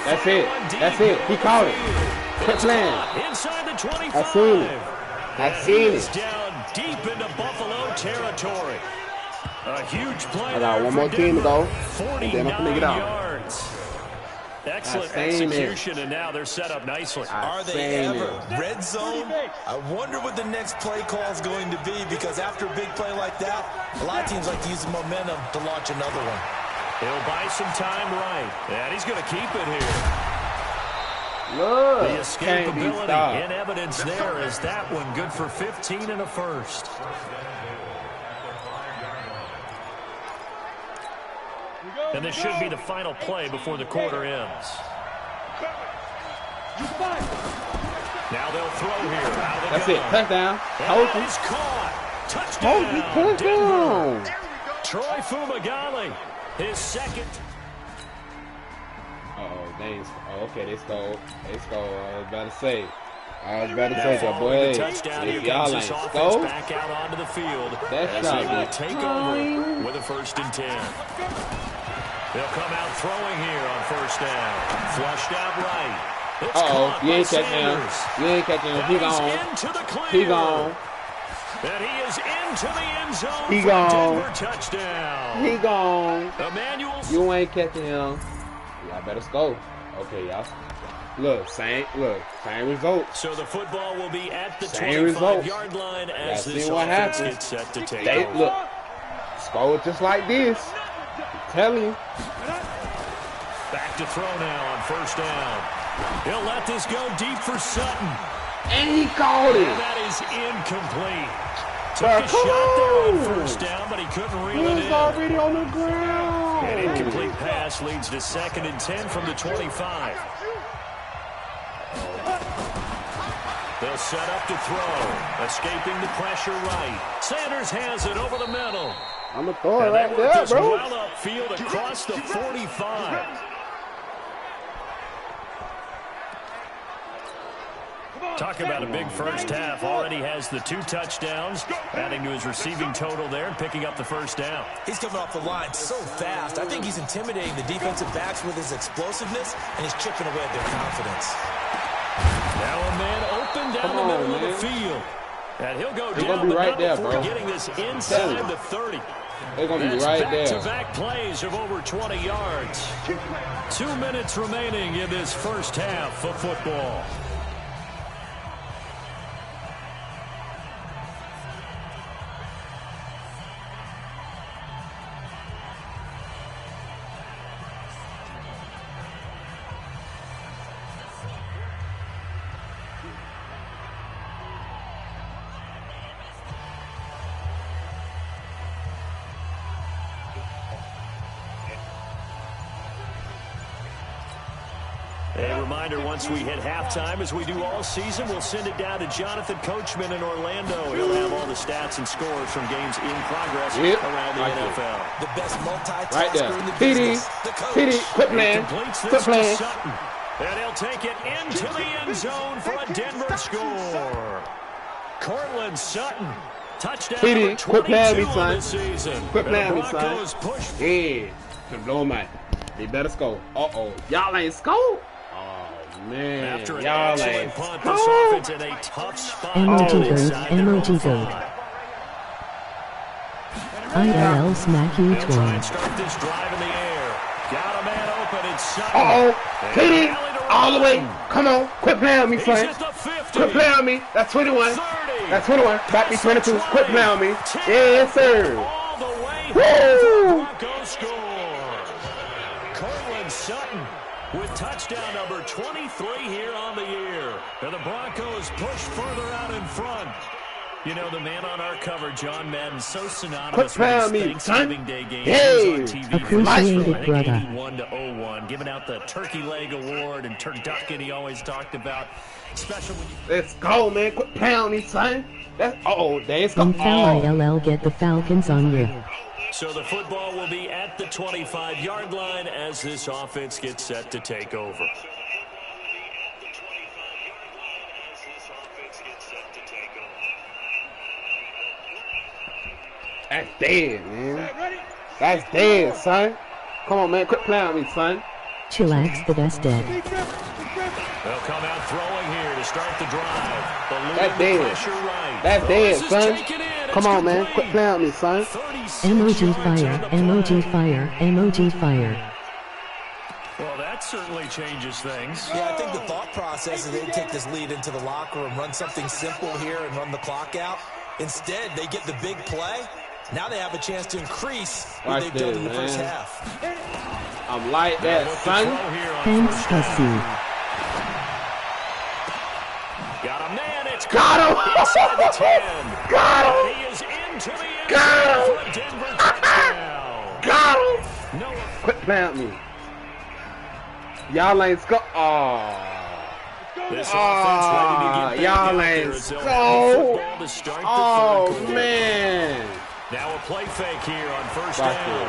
That's it. That's it. He caught it. Quit playing. Inside the 25. I seen it. I seen it. Down deep into Buffalo territory. A huge play. I got one more team to go, and then I'm gonna get out. Yards. Excellent execution, and now they're set up nicely. Are they ever? Red zone? I wonder what the next play call is going to be, because after a big play like that, a lot of teams like to use the momentum to launch another one. He'll buy some time right, and he's going to keep it here. Look, the escapability in evidence there is that one good for 15 and a first. And this should be the final play before the quarter ends. Now they'll throw here. That's it. Touchdown. He's caught. Touchdown. Touchdown. Troy Fumagalli. His second. Uh-oh, dang. Oh, okay, they stole. They stole. I was about to say. That boy. If y'all ain't stole, back out onto the field. That shot will take over with a 1st and 10. They'll come out throwing here on 1st down. Flushed out right. Uh-oh, you ain't catching him. You ain't catching him. He gone. He gone. And he is into the end zone. He gone. Denver touchdown. He gone. Emmanuel. You ain't catching him. Y'all better score. Okay, y'all. Look, same result. So the football will be at the 25-yard line as this offense gets set to take over. Look, score it just like this. I'm telling you. Back to throw now on 1st down. He'll let this go deep for Sutton. And he called it. And that is incomplete. Took a shot there on 1st down, but he couldn't reel it in. He was already on the ground. An incomplete pass leads to 2nd and 10 from the 25. They'll set up to throw. Escaping the pressure right. Sanders has it over the middle. I'm going to throw it right there, bro. Well upfield across the 45. Talk about a big first half. Already has the 2 touchdowns, adding to his receiving total there and picking up the 1st down. He's coming off the line so fast. I think he's intimidating the defensive backs with his explosiveness, and he's chipping away at their confidence. Now a man open down the middle of the field. And he'll go down the right there, bro. Getting this inside the 30. They're going to be right there. Back-to-back plays of over 20 yards. 2 minutes remaining in this first half of football. A reminder, once we hit halftime, as we do all season, we'll send it down to Jonathan Coachman in Orlando. He'll have all the stats and scores from games in progress around the NFL. The best multitasker in the business. PD, quit playing. Quit playing. And he'll take it into the end zone for a Denver score. Cortland Sutton. Touchdown PD, quit playing me, son. this season. Quit playing me, son. Yeah. Can blow him out. They better score. Uh-oh. Y'all ain't scored. Man, after an y'all excellent punt, this offense in a tough spot. Emoji code. IRL smack you twice. Try and start this drive in the air. Got a man open. It's Sutton. Uh-oh. Hit it. All the way. Come on. Quit playing with me, son. Quit playing with me. That's 21. 30. That's 21. Back me 22. Quit playing with me. Yes, sir. All the way Woo! Broncos score. Cortland Sutton with touchdown number 23 here on the year. And the Broncos push further out in front. You know, the man on our cover, John Madden, so synonymous with Quit his me, Thanksgiving son. Day game. Hey, on TV appreciate it, I think brother. 81-01, giving out the turkey leg award and turducken he always talked about. Special when you... Let's go, man. Quit playing me, son. That's there's From go. Foul get the Falcons on you. So the football will be at the 25-yard line as this offense gets set to take over. That's dead, man. That's dead, son. Come on, man. Quit playing with me, son. Chillax, that's dead. They'll come out throwing here to start the drive. That's dead. That's dead, son. Come on, man. Quit playing with me, son. Emoji fire, emoji fire, emoji fire. Well, that certainly changes things. Yeah, I think the thought process is they take this lead into the locker room, run something simple here and run the clock out. Instead, they get the big play. Now they have a chance to increase what they've done in the first half. I'm like that, son. Thanks, Hussy. Got a man. It's got him. Inside the 10. Got him. And he is into the end Got zone for a Denver touchdown. Got him. No. Quit playing with me. Y'all ain't score. This offense ready to get back y'all out ain't there. score. To start the third quarter. Man. Now a play fake here on first down.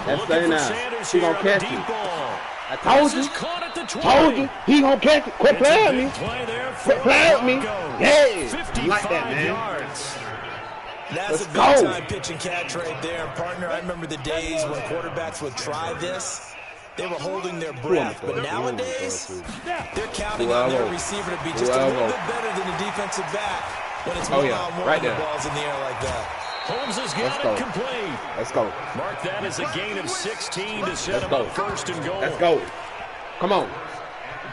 That's Looking stay for now. Sanders He here gonna on the catch deep it. ball. I told you. This is caught at the 20. Told you. He gonna catch it. Quit playing with me. Play there for Quit playing with me. Broncos. Yeah. 55 Like that, man. yards. That's Let's a go. big-time pitch and catch right there. Partner, I remember the days when quarterbacks would try this. They were holding their breath. But nowadays, they're counting on their receiver to be just a little bit better than the defensive back when it's one-on-one right and the there. ball's in the air like that. Holmes has got it complete. Let's go. Mark that as a gain of 16 to set Let's him go. up first and goal. Let's go. Come on.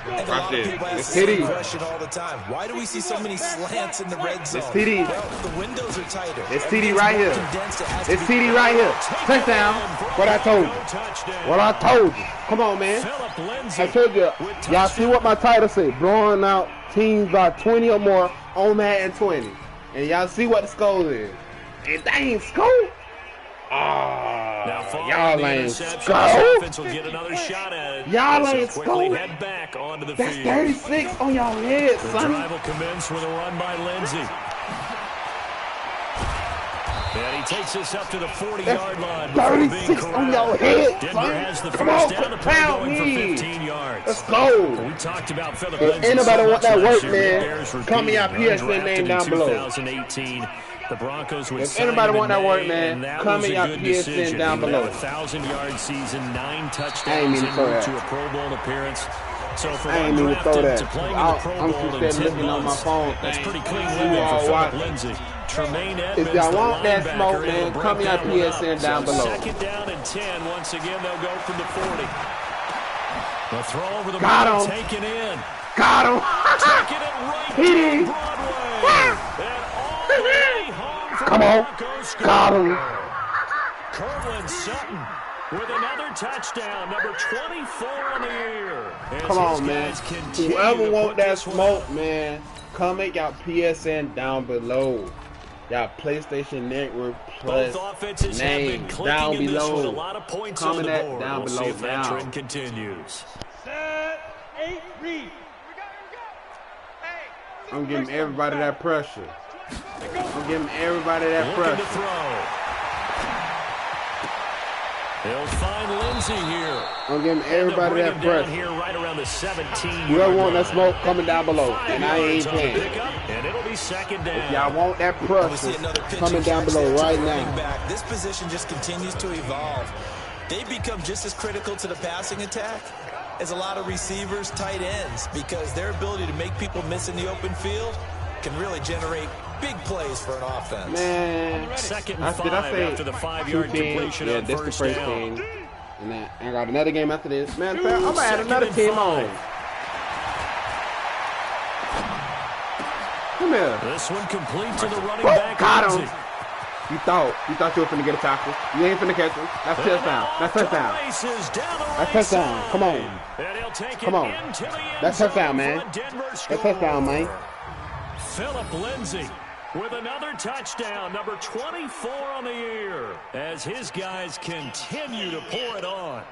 I think a lot of people ask the same question all the time. Why do we see so many slants in the red zone? It's TD. Well, the windows are tighter. It's TD right here. It's TD right here. Touchdown. What I told you. What I told you. Come on, man. I told you. Y'all see what my title say? Blowing out teams by 20 or more on Madden 20. And y'all see what the score is. And they ain't score. Y'all ain't score. Y'all ain't score. That's 36 on y'all head, The son. drive will commence with a run by Lindsey. And he takes us up to the 40-yard line. 36 on your head, Denver son. has the Come first on, down. The play pound going for me. 15 yards. Let's go. We talked about Philip If Lindsay. anybody so want much that last work, year. man, Bears were come in your beaten, PSN name undrafted down in below. 2018. The Broncos would If sign anybody him want that in work, May, man, and that come was in a your good PSN decision. down He would have below. a 1,000-yard season, 9 touchdowns, I ain't mean to and throw moved that. to a Pro Bowl appearance. So from I ain't mean to throw undrafted that. to playing in the Pro I'm Bowl in just 10 looking on my months, phone. that's pretty clean You living all for Philip watch. Lindsay. Tremaine Edmonds, If y'all the want that linebacker, smoke, able to man, break come in your that one up. PSN down So below. second down and 10. Once again, they'll go from the 40. The throw over the Got middle, him. taken in. Got him. Taking it right He did. down Broadway. And all the way home for Come the on. Broncos score. Got him. Cortland Sutton with another touchdown, number 24 on the year. As Come his on, man. guys continue Whoever to want put that this one smoke, up. man, come make y'all PSN down below. Y'all PlayStation Network Plus Both offenses have been name clicking down in this with a below. lot of points on Comment the that board. down We'll below see if that now. trend continues. Set, 8, read. I'm giving everybody that pressure. I'm giving everybody that Looking to pressure. throw. They'll find Lindsey here. I'm giving everybody Bring that him down pressure. here right around the 17. Whoever want that smoke, coming down below. And I ain't playing. And it'll be second down. If y'all want that We pressure, see another pitch coming and down catch below there to right the running now. back. This position just continues to evolve. They become just as critical to the passing attack as a lot of receivers, tight ends, because their ability to make people miss in the open field can really generate big plays for an offense. Man, Second did and 5 I say after the 5-yard 2 teams? completion Yeah, on this the first first down. team. And I got another game after this. Man, I'm going to add another Second team and on. 5. Come here. This one complete to the running Whoa, back. got him. Lindsey. You thought you were finna get a tackle. You ain't finna catch him. That's touchdown. That's touchdown. Races down the That's right touchdown. side. Come on. And he'll take Come it on. into the end That's touchdown, zone man. for a Denver That's score. touchdown, man. Phillip Lindsay with another touchdown, number 24 on the year, as his guys continue to pour it on.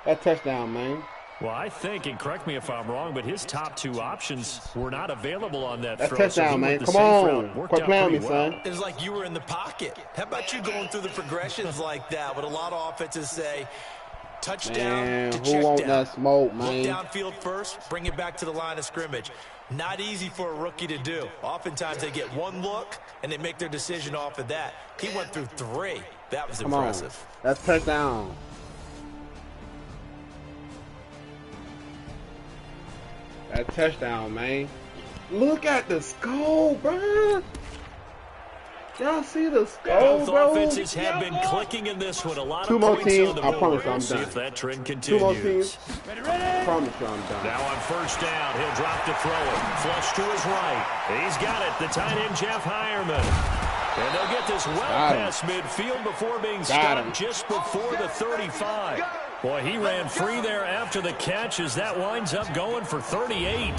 That touchdown, man. Well, I think, and correct me if I'm wrong, but his top two options were not available on that That's throw. touchdown, man. Come on. Quit playing with me, son. It was like you were in the pocket. How about you going through the progressions like that? What a lot of offenses say, touchdown Man, to who check want down. that smoke, man? Look downfield first, bring it back to the line of scrimmage. Not easy for a rookie to do. Oftentimes they get one look, and they make their decision off of that. He went through 3. That was impressive. That's touchdown. That touchdown, man. Look at the score, bro. Y'all see the score, Both bro? offenses have been clicking in this one. A lot Two of more points teams, on the I board. promise you I'm We'll see done. if that trend 2 continues. more teams. I promise you I'm done. Now on first down, he'll drop to throw it. Flush to his right. He's got it. The tight end, Jeff Hireman. And they'll get this well past midfield before being stopped just before the 35. Boy, he ran free there after the catch as that winds up going for 38.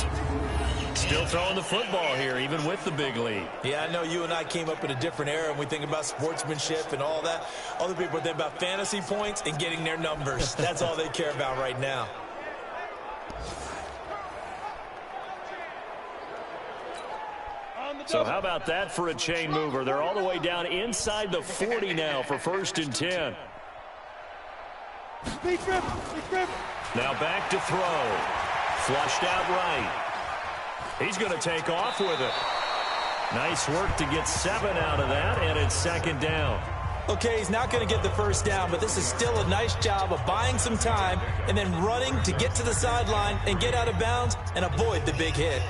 Still throwing the football here, even with the big lead. Yeah, I know you and I came up in a different era, and we think about sportsmanship and all that. Other people think about fantasy points and getting their numbers. That's all they care about right now. So how about that for a chain mover? They're all the way down inside the 40 now for 1st and 10. Now back to throw. Flushed out right. He's going to take off with it. Nice work to get 7 out of that, and it's 2nd down. Okay, he's not going to get the first down, but this is still a nice job of buying some time and then running to get to the sideline and get out of bounds and avoid the big hit.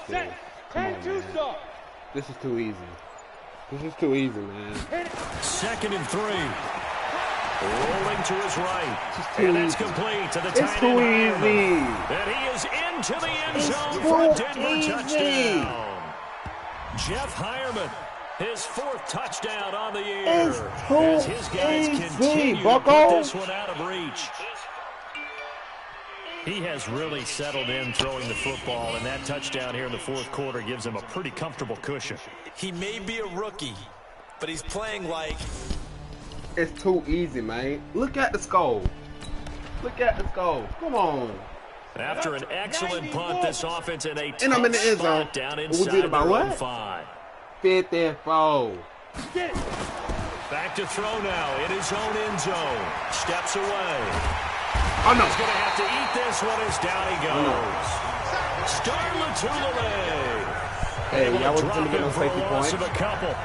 Set. 10-2 stop. This is too easy. This is too easy, man. 2nd and 3. Rolling to his right. And it's complete to the tight end. It's too easy. And he is into the end zone for a Denver touchdown. Jeff Hireman, his 4th touchdown on the year. As his guys continue to put this one out of reach. He has really settled in throwing the football, and that touchdown here in the 4th quarter gives him a pretty comfortable cushion. He may be a rookie, but he's playing like... It's too easy, man. Look at the score. Look at the score. Come on. After an excellent punt, this offense in a and I'm in the end spot zone. down inside We beat about their own what? 5. 54. Back to throw now in his own end zone. Steps away. Oh, no. He's going to have to eat this one as down he goes. Starla Tulare. Hey, y'all wasn't going to get no safety loss point. of a couple.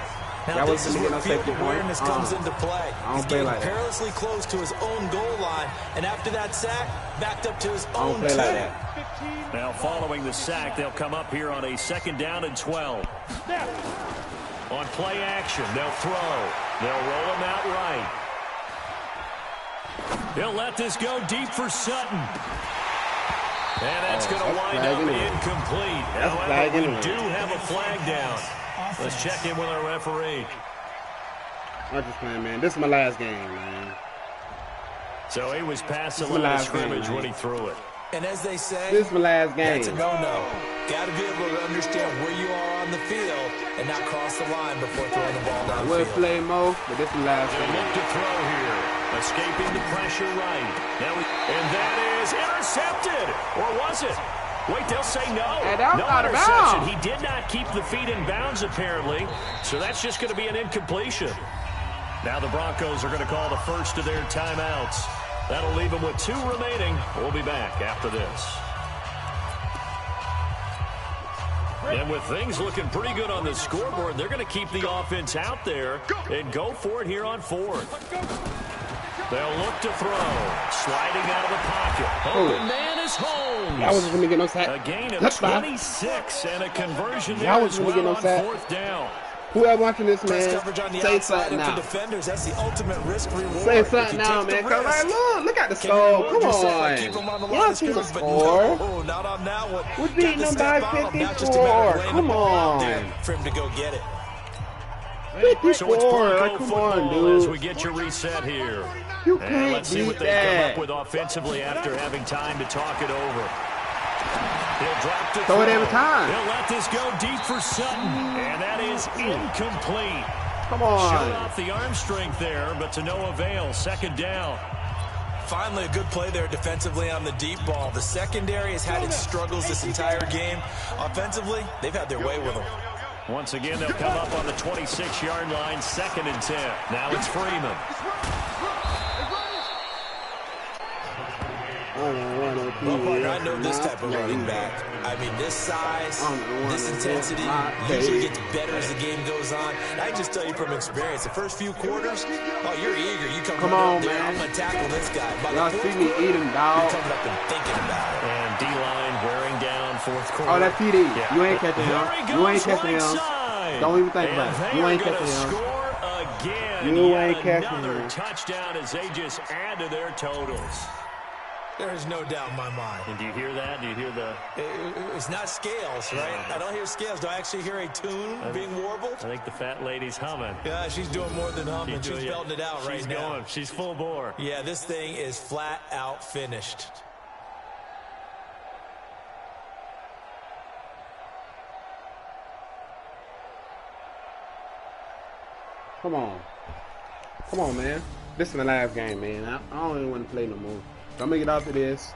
Now this is where field awareness comes into play. He's getting like perilously close to his own goal line, and after that sack, backed up to his own play 2. like that. Now following the sack, they'll come up here on a 2nd down and 12. On play action, they'll throw. They'll roll him out right. He'll let this go deep for Sutton. And that's going to wind up incomplete. However, we do have a flag down. Let's check in with our referee. I'm just playing, man. This is my last game, man. So he was past the line of scrimmage when he threw it. And as they say, this is my last game. That's a no-no. Got to be able to understand where you are on the field and not cross the line before throwing the ball downfield. I will play Mo, but this is the last game. Look to throw here. Escaping the pressure right. And that is intercepted. Or was it? Wait, they'll say no. No interception. He did not keep the feet in bounds, apparently. So that's just going to be an incompletion. Now the Broncos are going to call the first of their timeouts. That'll leave them with 2 remaining. We'll be back after this. And with things looking pretty good on the scoreboard, they're going to keep the offense out there and go for it here on 4th. They'll look to throw. Sliding out of the pocket. Open man is Holmes. Y'all wasn't going to get no sack. A gain of 26 and a conversion there as well on 4th down. Whoever watching this, man, Coverage on the say outside something and for now. defenders, that's the ultimate risk reward. Say something now, man. Cause like, look at the score. Come on. Y'all see the score? No, not on that one. We're beating them by 54. Come on. For him to go get it. 54. So it's Bronco Come football on, dude. as we get your reset here. You And can't let's see what beat they come that. up with offensively after having time to talk it over. He'll drop to Throw it every time. He'll let this go deep for Sutton, and that is incomplete. Come on. Showed off the arm strength there, but to no avail. Second down. Finally, a good play there defensively on the deep ball. The secondary has had its struggles this entire game. Offensively, they've had their way with them. Once again, they'll come up on the 26-yard line, 2nd and 10. Now it's Freeman. Well, partner, I know this type of running back. I mean, this size, this intensity usually gets better as the game goes on. And I just tell you from experience, the first few quarters, oh, you're eager. You come on, up there, man. I'm going to tackle this guy. Y'all see me eat him, dog. You're coming up and thinking about it. And D-line wearing down 4th quarter. Oh, that's TD. Yeah. You ain't catching him. You ain't catching him. Don't even think about it. You ain't catching him. Score again. You ain't catching another him. touchdown as they just add to their totals. There's no doubt in my mind. And do you hear that? Do you hear the... It's not scales, right? I don't hear scales. Do I actually hear a tune being warbled? I think the fat lady's humming. Yeah, she's doing more than humming. She's belting it out right now. She's going. She's full bore. Yeah, this thing is flat out finished. Come on. Come on, man. This is the last game, man. I don't even want to play no more. So I'm going to get off of this.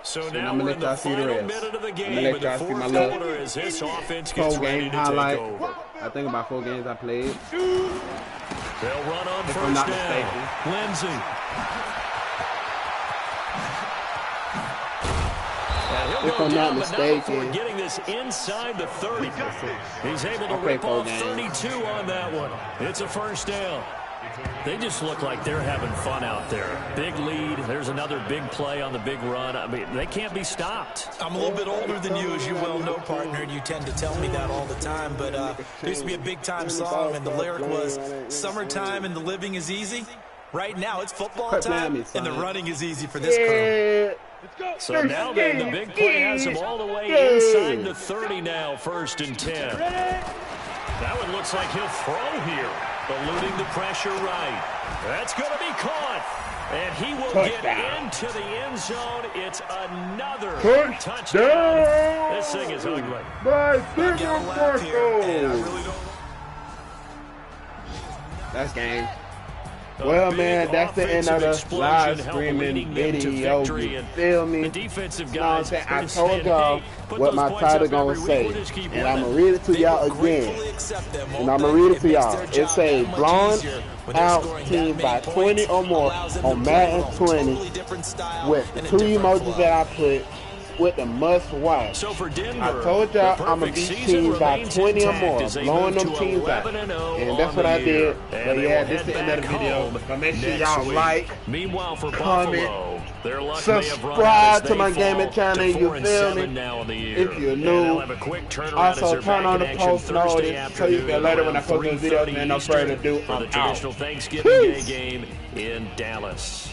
So And now I'm we're gonna in let the y'all see the final rest. minute of the I'm game gonna let in the y'all see my 4th little quarter as this offense gets Full ready game to highlight. take over. I think about 4 games I played. They'll run on If I'm first not down. mistaken. Lindsey. And he'll If go I'm down, not but not before mistaken. getting this inside the 30. He's able to I played rip 4 off games. 32 on that one. It's a first down. They just look like they're having fun out there. Big lead. There's another big play on the big run. I mean, they can't be stopped. I'm a little bit older than you, as you well know, partner, and you tend to tell me that all the time. But there used to be a big-time song, and the lyric was, "Summertime and the living is easy." Right now, it's football time, and the running is easy for this crew. So now then, the big play has them all the way inside the 30 now, 1st and 10. That one looks like he'll throw here, eluding the pressure right. That's going to be caught, and he will get into the end zone. It's another touchdown. This thing is ugly. That's game. Well, man, that's the end of the live streaming video. You feel me? The defensive You know what I'm guys saying? I told y'all what my title gonna say, and I'm gonna read it to y'all again. And I'm gonna read it to y'all. It say blowing out teams by 20 or more on Madden 20 with the 2 emojis that I put with the must watch. So for Denver, I told y'all I'm gonna beat teams by 20 or more, blowing them teams out, and that's what I did. But yeah, this is the end of the video. But make sure y'all like, meanwhile, for comment, Buffalo, their luck subscribe to my gaming channel. You feel me? If If you're new, also turn on the post notice so you can later when I post those videos. Man, no further ado. for the I'm traditional out. Thanksgiving Day game in Dallas.